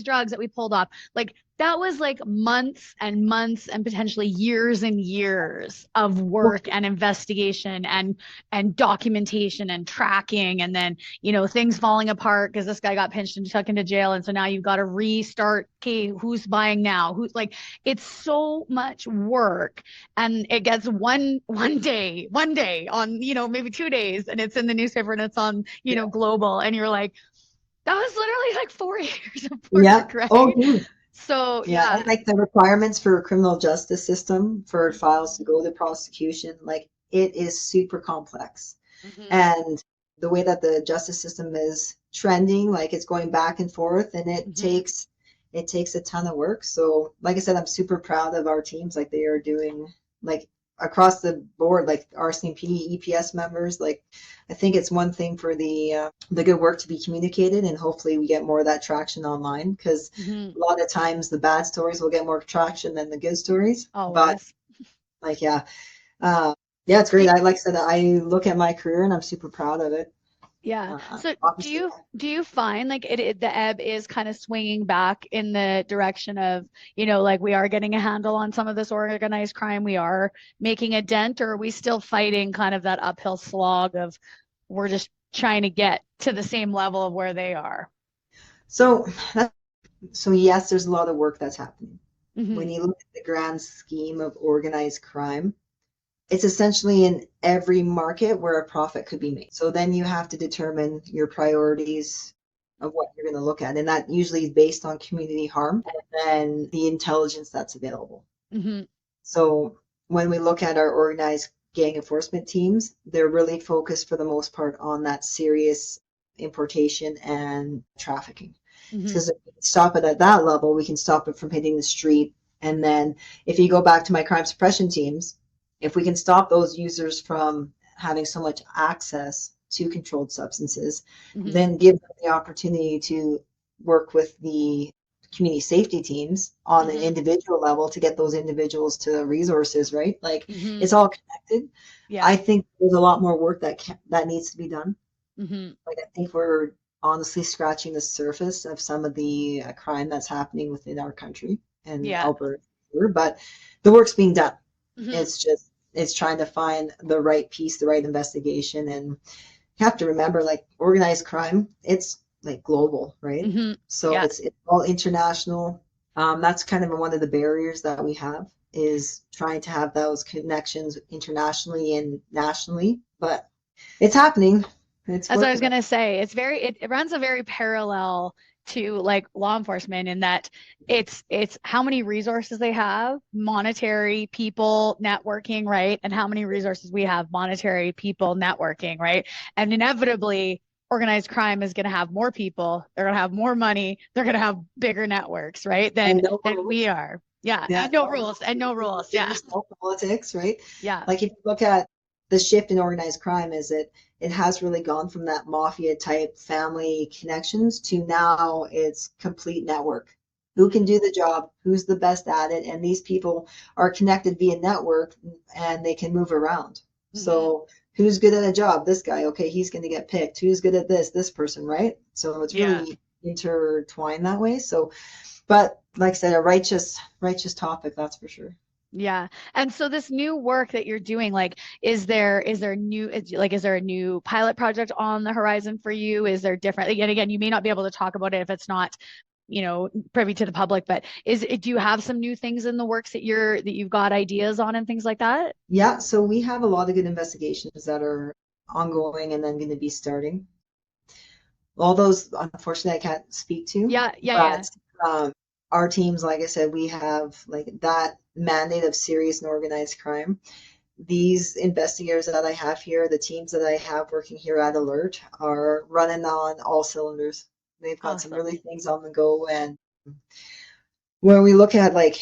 drugs that we pulled off. Like that was like months and months and potentially years and years of Well, work and investigation and documentation and tracking and then things falling apart because this guy got pinched and tucked into jail. And so now you've got to restart. Okay, who's buying now? Who's like, it's so much work. And it gets one day on, maybe 2 days, and it's in the newspaper and it's on, yeah. global. And you're like, that was literally like 4 years of Yeah. work, Oh, right? huge. So Yeah, yeah. and like the requirements for a criminal justice system for files to go to prosecution, like it is super complex. Hmm. And the way that the justice system is trending, like it's going back and forth, and Hmm. it takes a ton of work. So, like I said, I'm super proud of our teams. Like they are doing, like, across the board, like RCMP, EPS members. Like I think it's one thing for the good work to be communicated, and hopefully we get more of that traction online because Hmm. a lot of times the bad stories will get more traction than the good stories. But Always. like, uh, yeah, it's great. I, like I said, I look at my career and I'm super proud of it. Yeah. So Obviously, do you find like the ebb is kind of swinging back in the direction of, like we are getting a handle on some of this organized crime, we are making a dent, or are we still fighting kind of that uphill slog of we're just trying to get to the same level of where they are? so that, so yes, there's a lot of work that's happening. When Hmm. you look at the grand scheme of organized crime, it's essentially in every market where a profit could be made. So then you have to determine your priorities of what you're going to look at. And that usually is based on community harm and then the intelligence that's available. Hmm. So when we look at our organized gang enforcement teams, they're really focused for the most part on that serious importation and trafficking. Hmm. Because if we stop it at that level, we can stop it from hitting the street. And then if you go back to my crime suppression teams, if we can stop those users from having so much access to controlled substances, Hmm. then give them the opportunity to work with the community safety teams on an Hmm. individual level to get those individuals to the resources, right? Like Hmm. it's all connected. Yeah. I think there's a lot more work that needs to be done. Hmm. Like I think we're honestly scratching the surface of some of the crime that's happening within our country and Yeah. Alberta, but the work's being done. Hmm. It's trying to find the right piece, the right investigation, and you have to remember, like, organized crime, it's like global, right? Hmm. So Yeah. it's all international. That's kind of one of the barriers that we have is trying to have those connections internationally and nationally, but it's happening. It's As I was working. gonna say, it runs a very parallel to like law enforcement in that it's how many resources they have, monetary, people, networking, right? And how many resources we have, monetary, people, networking, right? And inevitably, organized crime is gonna have more people, they're gonna have more money, they're gonna have bigger networks, right? And Than no than we rules. are. Yeah, Yeah, and no no rules, and no rules. Yeah. there's no politics, right? Yeah. Like if you look at the shift in organized crime, is it has really gone from that mafia type family connections to now it's complete network. Who can Hmm. do the job? Who's the best at it? And these people are connected via network and they can move around. Hmm. So who's good at a job? This guy, okay, he's going to get picked. Who's good at this? This person, right? So it's Yeah. really intertwined that way. So but like I said, a righteous topic, that's for sure. Yeah. And so this new work that you're doing, like, is there a new pilot project on the horizon for you? Is there different, again, you may not be able to talk about it if it's not, privy to the public, but do you have some new things in the works that you've got ideas on and things like that? Yeah, so we have a lot of good investigations that are ongoing and then going to be starting. All those, unfortunately, I can't speak to, Yeah, yeah, yeah. but um, our teams, like I said, we have like that mandate of serious and organized crime. These investigators that I have here, the teams that I have working here at Alert, are running on all cylinders. They've got some Awesome. really things on the go. And when we look at like,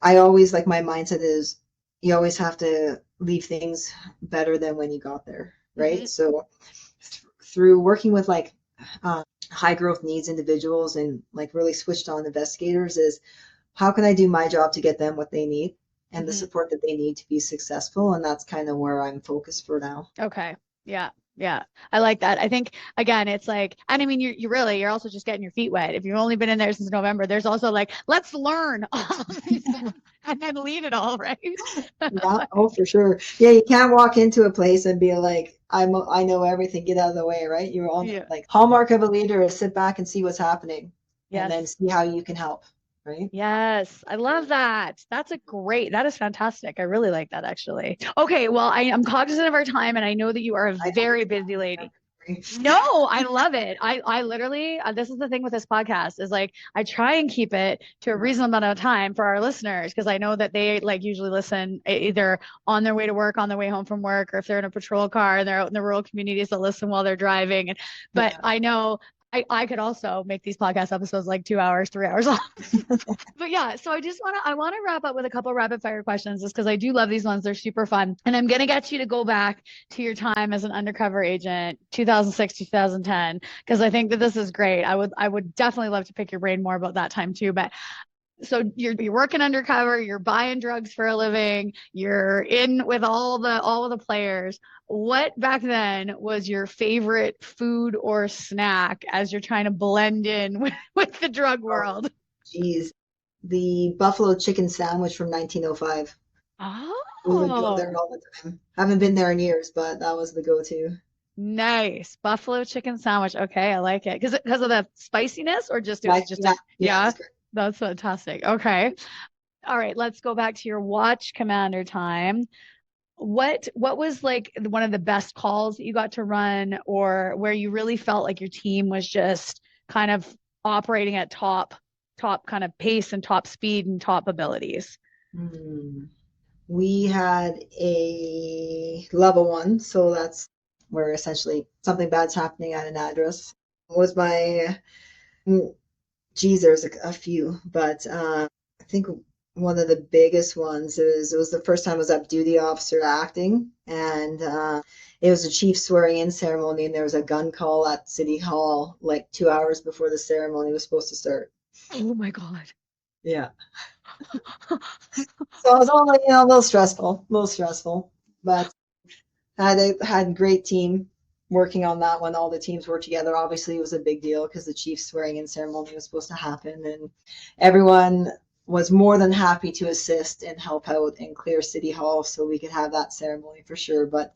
I always like my mindset is you always have to leave things better than when you got there, right? Hmm. So through working with like high growth needs individuals and like really switched on investigators is how can I do my job to get them what they need and the Hmm. support that they need to be successful? And that's kind of where I'm focused for now. Okay. Yeah. Yeah. I like that. I think again, it's like, and I mean, you're also just getting your feet wet. If you've only been in there since November, there's also like, let's learn all of these things and then lead it all, right? Yeah, oh for sure. Yeah, you can't walk into a place and be like, I know everything, get out of the way, right? You're on Yeah. like hallmark of a leader is sit back and see what's happening and then Yes. see how you can help, right? Yes, I love that. That is fantastic. I really like that actually. Okay, well, I am cognizant of our time and I know that you are a I know very you're busy not. lady. No, I love it. I literally, this is the thing with this podcast is like, I try and keep it to a reasonable amount of time for our listeners because I know that they like usually listen either on their way to work, on their way home from work, or if they're in a patrol car and they're out in the rural communities to listen while they're driving. But Yeah. I know I could also make these podcast episodes like 2 hours, 3 hours long. But yeah, so I want to wrap up with a couple rapid fire questions just because I do love these ones. They're super fun. And I'm gonna get you to go back to your time as an undercover agent, 2006 2010, because I think that this is great. I would definitely love to pick your brain more about that time too. But so you're working undercover, you're buying drugs for a living, you're in with all of the players. What back then was your favorite food or snack as you're trying to blend in with the drug Oh, world? geez. The buffalo chicken sandwich from 1905. We would go there Oh, all the time. Haven't been there in years, but that was the go-to. nice. Buffalo chicken sandwich. Okay, I like it. Because of the spiciness or just it was Right? just Yeah, a yeah, it yeah, was great. that's fantastic. Okay. All right, let's go back to your watch commander time. What was like one of the best calls that you got to run or where you really felt like your team was just kind of operating at top kind of pace and top speed and top abilities? Hmm. We had a level one, so that's where essentially something bad's happening at an address. Was my mm, geez, there's a few, but I think one of the biggest ones is it was the first time I was up duty officer acting, and it was a chief swearing in ceremony, and there was a gun call at City Hall like 2 hours before the ceremony was supposed to start. Oh my God. Yeah. So it was only, a little stressful, but had a great team working on that one. All the teams worked together. Obviously, it was a big deal because the chief swearing in ceremony was supposed to happen, and everyone was more than happy to assist and help out and clear City Hall so we could have that ceremony for sure. But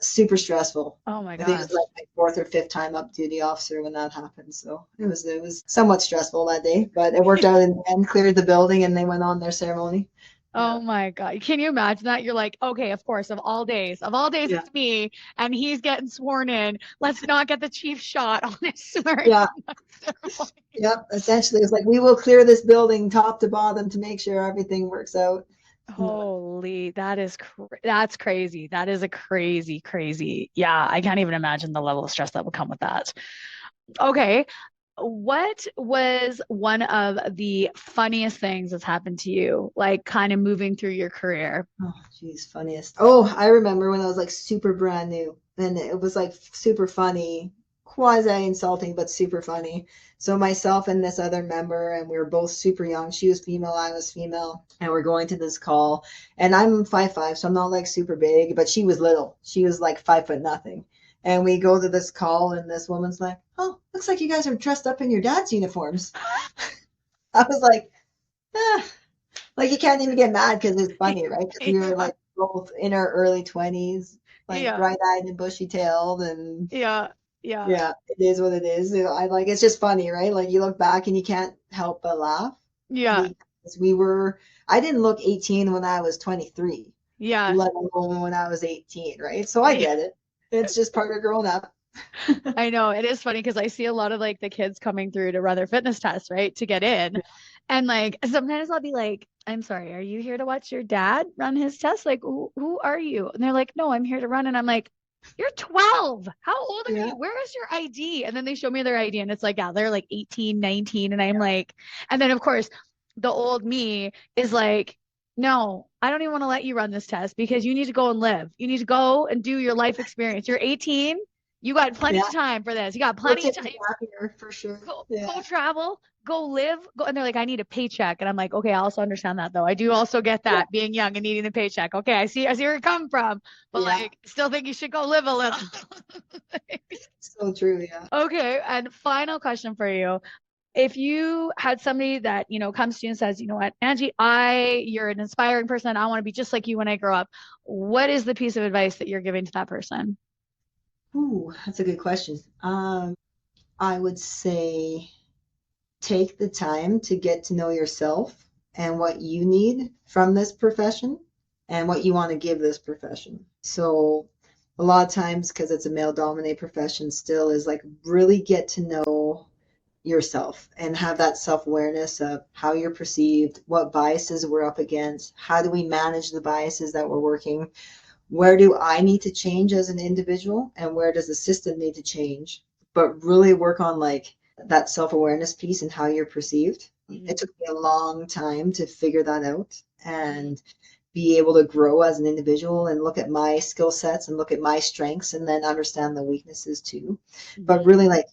super stressful. Oh my I think it was like gosh. my fourth or fifth time up duty officer when that happened. So it was somewhat stressful that day, but it worked out and cleared the building and they went on their ceremony. Yeah. Oh my God. Can you imagine that? You're like, okay, of course, of all days, Yeah. it's me and he's getting sworn in. Let's not get the chief shot on his swearing Yeah. ceremony. Yep, essentially, it's like we will clear this building top to bottom to make sure everything works out. Yeah. Holy, that's crazy. That is a crazy, crazy. Yeah, I can't even imagine the level of stress that would come with that. Okay. What was one of the funniest things that's happened to you, like kind of moving through your career? Oh, geez, funniest. Oh, I remember when I was like super brand new, and it was like super funny, quasi insulting, but super funny. So myself and this other member, and we were both super young. She was female, I was female, and we're going to this call. And I'm 5'5", so I'm not like super big, but she was little. She was like 5 foot nothing. And we go to this call, and this woman's like, "Oh, looks like you guys are dressed up in your dad's uniforms." I was like, ah. Like you can't even get mad because it's funny, right? Because we were Yeah, like both in our early 20s, like yeah, bright-eyed and bushy-tailed, and yeah, yeah, yeah, it is what it is. I like it's just funny, right? Like you look back and you can't help but laugh yeah, because I didn't look 18 when I was 23, yeah, let alone when I was 18, right? So I yeah. get it. It's just part of growing up. I know it is funny because I see a lot of like the kids coming through to run their fitness tests, right, to get in. And like sometimes I'll be like, I'm sorry, are you here to watch your dad run his test? Like, who are you? And they're like, no, I'm here to run. And I'm like, you're 12. How old are Yeah, you? Where is your ID? And then they show me their ID and it's like, yeah, they're like 18, 19. And I'm like, and then of course, the old me is like, no, I don't even want to let you run this test because you need to go and live. You need to go and do your life experience. You're 18. You got plenty yeah. of time for this. You got We'll plenty of take time. you happier for sure. Go Yeah. travel, go live, go. And they're like, I need a paycheck. And I'm like, okay, I also understand that though. I do also get Yeah. that being young and needing a paycheck. Okay, I see where you're coming from, but Yeah. like, still think you should go live a little. So true. Yeah. Okay, and final question for you. If you had somebody that, comes to you and says, you know what, Angie, you're an inspiring person. I want to be just like you when I grow up. What is the piece of advice that you're giving to that person? Ooh, that's a good question. I would say take the time to get to know yourself and what you need from this profession and what you want to give this profession. So, a lot of times, because it's a male dominated profession, still is like really get to know yourself and have that self awareness of how you're perceived, what biases we're up against, how do we manage the biases that we're working, where do I need to change as an individual, and where does the system need to change, but really work on like that self-awareness piece and how you're perceived. It Mhm, took me a long time to figure that out mhm, and be able to grow as an individual and look at my skill sets and look at my strengths and then understand the weaknesses too, but mhm, really like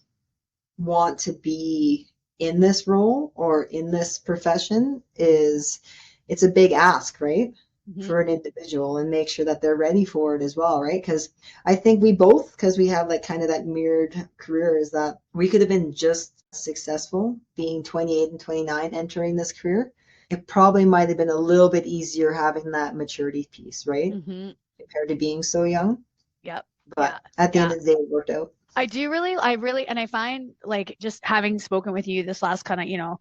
want to be in this role or in this profession is it's a big ask, right? mhm. For an individual and make sure that they're ready for it as well, right? Because I think we both, because we have like kind of that mirrored career, is that we could have been just successful being 28 and 29 entering this career. It probably might have been a little bit easier having that maturity piece, right? Mhm. Compared to being so young. Yep. But Yeah. at the end Yeah. of the day, it worked out. And I find like just having spoken with you this last kind of,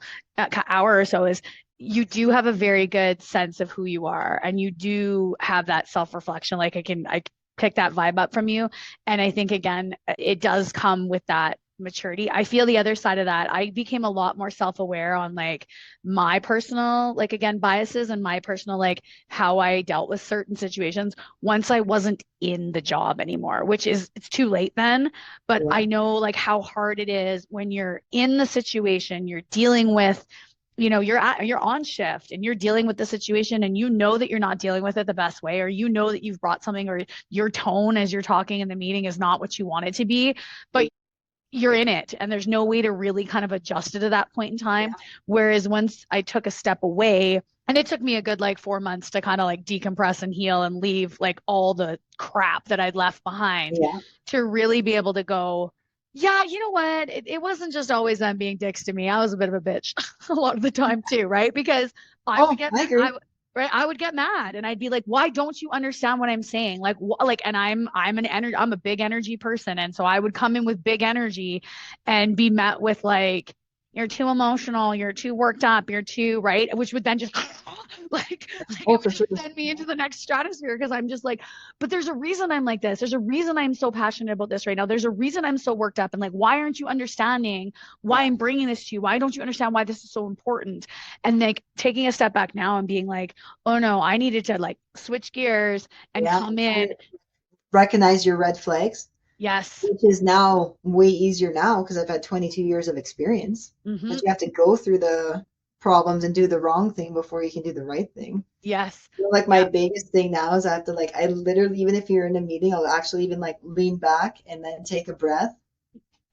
hour or so is you do have a very good sense of who you are and you do have that self-reflection. Like I pick that vibe up from you. And I think again, it does come with that maturity. I feel the other side of that. I became a lot more self-aware on like my personal, like again, biases and my personal, like how I dealt with certain situations once I wasn't in the job anymore, which is, it's too late then, but Yeah. I know like how hard it is when you're in the situation, you're dealing with, you're on shift and you're dealing with the situation and you know that you're not dealing with it the best way, or you know that you've brought something, or your tone as you're talking in the meeting is not what you want it to be, but you're in it and there's no way to really kind of adjust it at that point in time. Whereas once I took a step away, and it took me a good like 4 months to kind of like decompress and heal and leave like all the crap that I'd left behind Yeah. to really be able to go, yeah, you know what? It wasn't just always them being dicks to me. I was a bit of a bitch a lot of the time too, right? Because I would Oh, get I mad. agree. Right, I would get mad and I'd be like, why don't you understand what I'm saying? Like, and I'm a big energy person. And so I would come in with big energy and be met with like, you're too emotional, you're too worked up, you're too, right? Which would then just like Oh, it would for sure. just send me into the next stratosphere because I'm just like, but there's a reason I'm like this. There's a reason I'm so passionate about this right now. There's a reason I'm so worked up. And like, why aren't you understanding why Yeah. I'm bringing this to you? Why don't you understand why this is so important? And like taking a step back now and being like, oh no, I needed to like switch gears and Yeah. come in. Recognize your red flags, Yes. which is now way easier now because I've had 22 years of experience. Mm-hmm. But you have to go through the problems and do the wrong thing before you can do the right thing. Yes. Like my Yeah. biggest thing now is I have to like I literally even if you're in a meeting, I'll actually even like lean back and then take a breath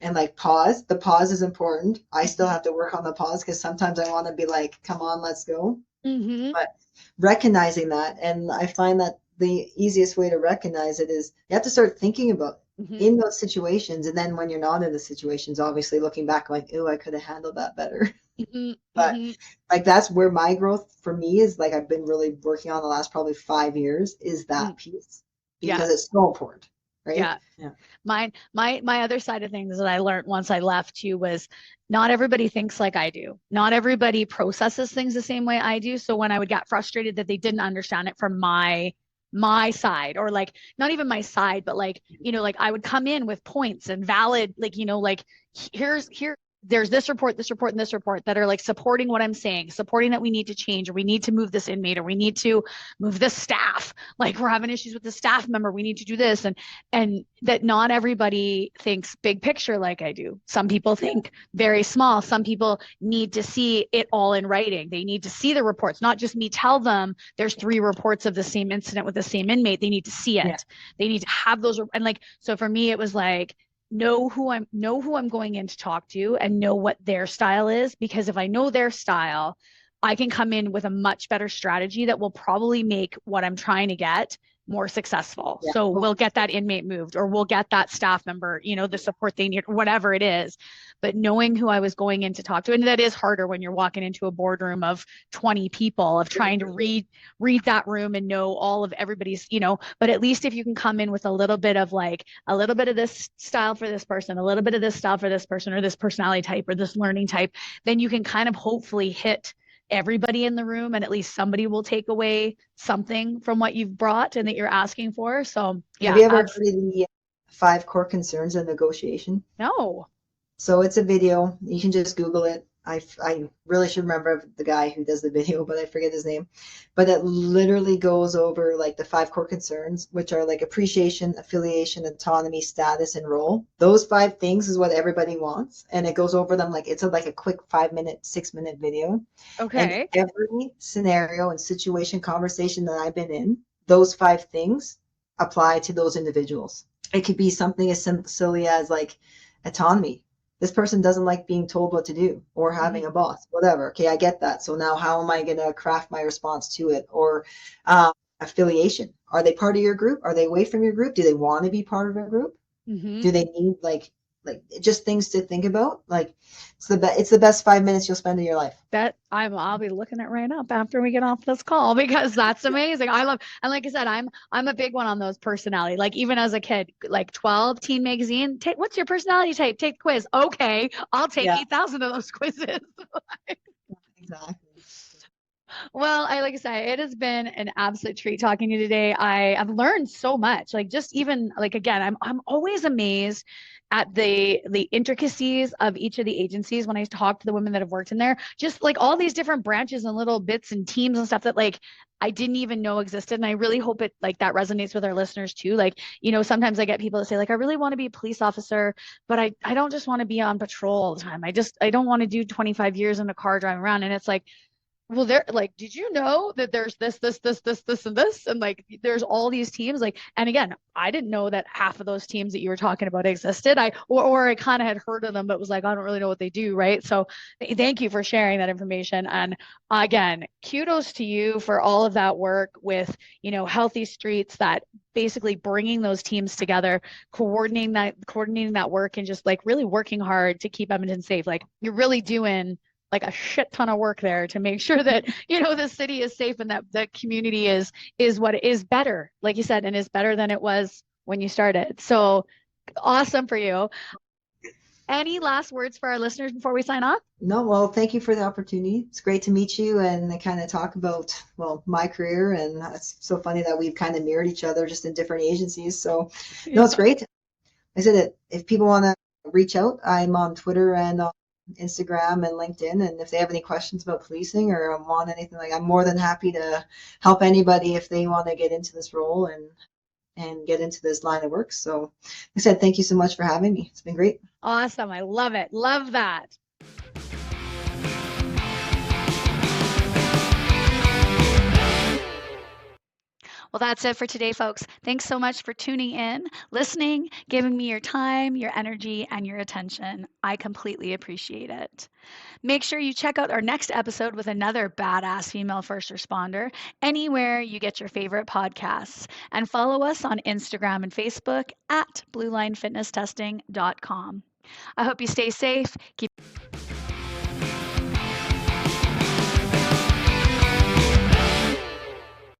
and like pause. The pause is important. I still Mm-hmm. have to work on the pause because sometimes I want to be like, come on, let's go. Mm-hmm. But recognizing that, and I find that the easiest way to recognize it is you have to start thinking about Mm-hmm. in those situations, and then when you're not in the situations, obviously looking back like, oh, I could have handled that better. Mhm, But mhm. like that's where my growth for me is like I've been really working on the last probably 5 years is Mm, that piece yeah, because it's so important, right? yeah. Yeah. My other side of things that I learned once I left too was not everybody thinks like I do. Not everybody processes things the same way I do. So when I would get frustrated that they didn't understand it from my side, or like not even my side, but like, like I would come in with points and valid, like, like there's this report, this report, and this report that are like supporting what I'm saying, supporting that we need to change, or we need to move this inmate, or we need to move this staff. Like we're having issues with the staff member, we need to do this. And that not everybody thinks big picture like I do. Some people think very small. Some people need to see it all in writing. They need to see the reports, not just me tell them there's 3 reports of the same incident with the same inmate. They need to see Yeah. it. They need to have those. And like, so for me, it was like, know who I'm going in to talk to and know what their style is, because if I know their style, I can come in with a much better strategy that will probably make what I'm trying to get more successful. Yeah. So Oh, we'll get that inmate moved, or we'll get that staff member, the support they need, whatever it is. But knowing who I was going in to talk to, and that is harder when you're walking into a boardroom of 20 people, of trying to read that room and know all of everybody's, but at least if you can come in with a little bit of like a little bit of this style for this person, a little bit of this style for this person, or this personality type or this learning type, then you can kind of hopefully hit everybody in the room, and at least somebody will take away something from what you've brought and that you're asking for. So have yeah, you ever heard of the 5 core concerns in negotiation? no. So it's a video. You can just Google it. I really should remember the guy who does the video, but I forget his name. But it literally goes over like the 5 core concerns, which are like appreciation, affiliation, autonomy, status, and role. Those 5 things is what everybody wants. And it goes over them like it's like a quick 5 minute, 6 minute video. And Okay. every scenario and situation, conversation that I've been in, those 5 things apply to those individuals. It could be something as silly as like autonomy. This person doesn't like being told what to do or having Mhm. a boss, whatever. Okay, I get that. So now how am I going to craft my response to it? Or affiliation. Are they part of your group? Are they away from your group? Do they want to be part of a group? Mhm. Do they need like just things to think about? Like it's the best 5 minutes you'll spend in your life. I'll be looking it right up after we get off this call, because that's amazing. I love, and like I said, I'm a big one on those personality. Like even as a kid, like 12 teen magazine, take what's your personality type? Take the quiz. Okay, I'll take Yeah, 8,000 of those quizzes. exactly. Well, like I said, it has been an absolute treat talking to you today. I've learned so much. Like just even like again, I'm always amazed at the intricacies of each of the agencies when I talk to the women that have worked in there. Just like all these different branches and little bits and teams and stuff that like I didn't even know existed. And I really hope it like that resonates with our listeners too. Like, sometimes I get people that say, like, I really want to be a police officer, but I don't just want to be on patrol all the time. I don't want to do 25 years in a car driving around. And it's like, well, they're like, did you know that there's this, and this, and like, there's all these teams, like, and again, I didn't know that half of those teams that you were talking about existed. Or I kind of had heard of them, but was like, I don't really know what they do, right? So, thank you for sharing that information, and again, kudos to you for all of that work with, Healthy Streets, that basically bringing those teams together, coordinating that work, and just like really working hard to keep Edmonton safe. Like you're really doing like a shit ton of work there to make sure that the city is safe, and that the community is what is better, like you said, and is better than it was when you started. So awesome for you. Any last words for our listeners before we sign off? No, well, thank you for the opportunity. It's great to meet you and kind of talk about, well, my career. And it's so funny that we've kind of mirrored each other just in different agencies. So, no, it's Yeah. great. I said it. If people want to reach out, I'm on Twitter and on Instagram and LinkedIn. And if they have any questions about policing or want anything, like I'm more than happy to help anybody if they want to get into this role and get into this line of work. So, like I said, thank you so much for having me. It's been great. Awesome. I love it. Love that. Well, that's it for today, folks. Thanks so much for tuning in, listening, giving me your time, your energy, and your attention. I completely appreciate it. Make sure you check out our next episode with another badass female first responder anywhere you get your favorite podcasts. And follow us on Instagram and Facebook at bluelinefitnesstesting.com. I hope you stay safe. Keep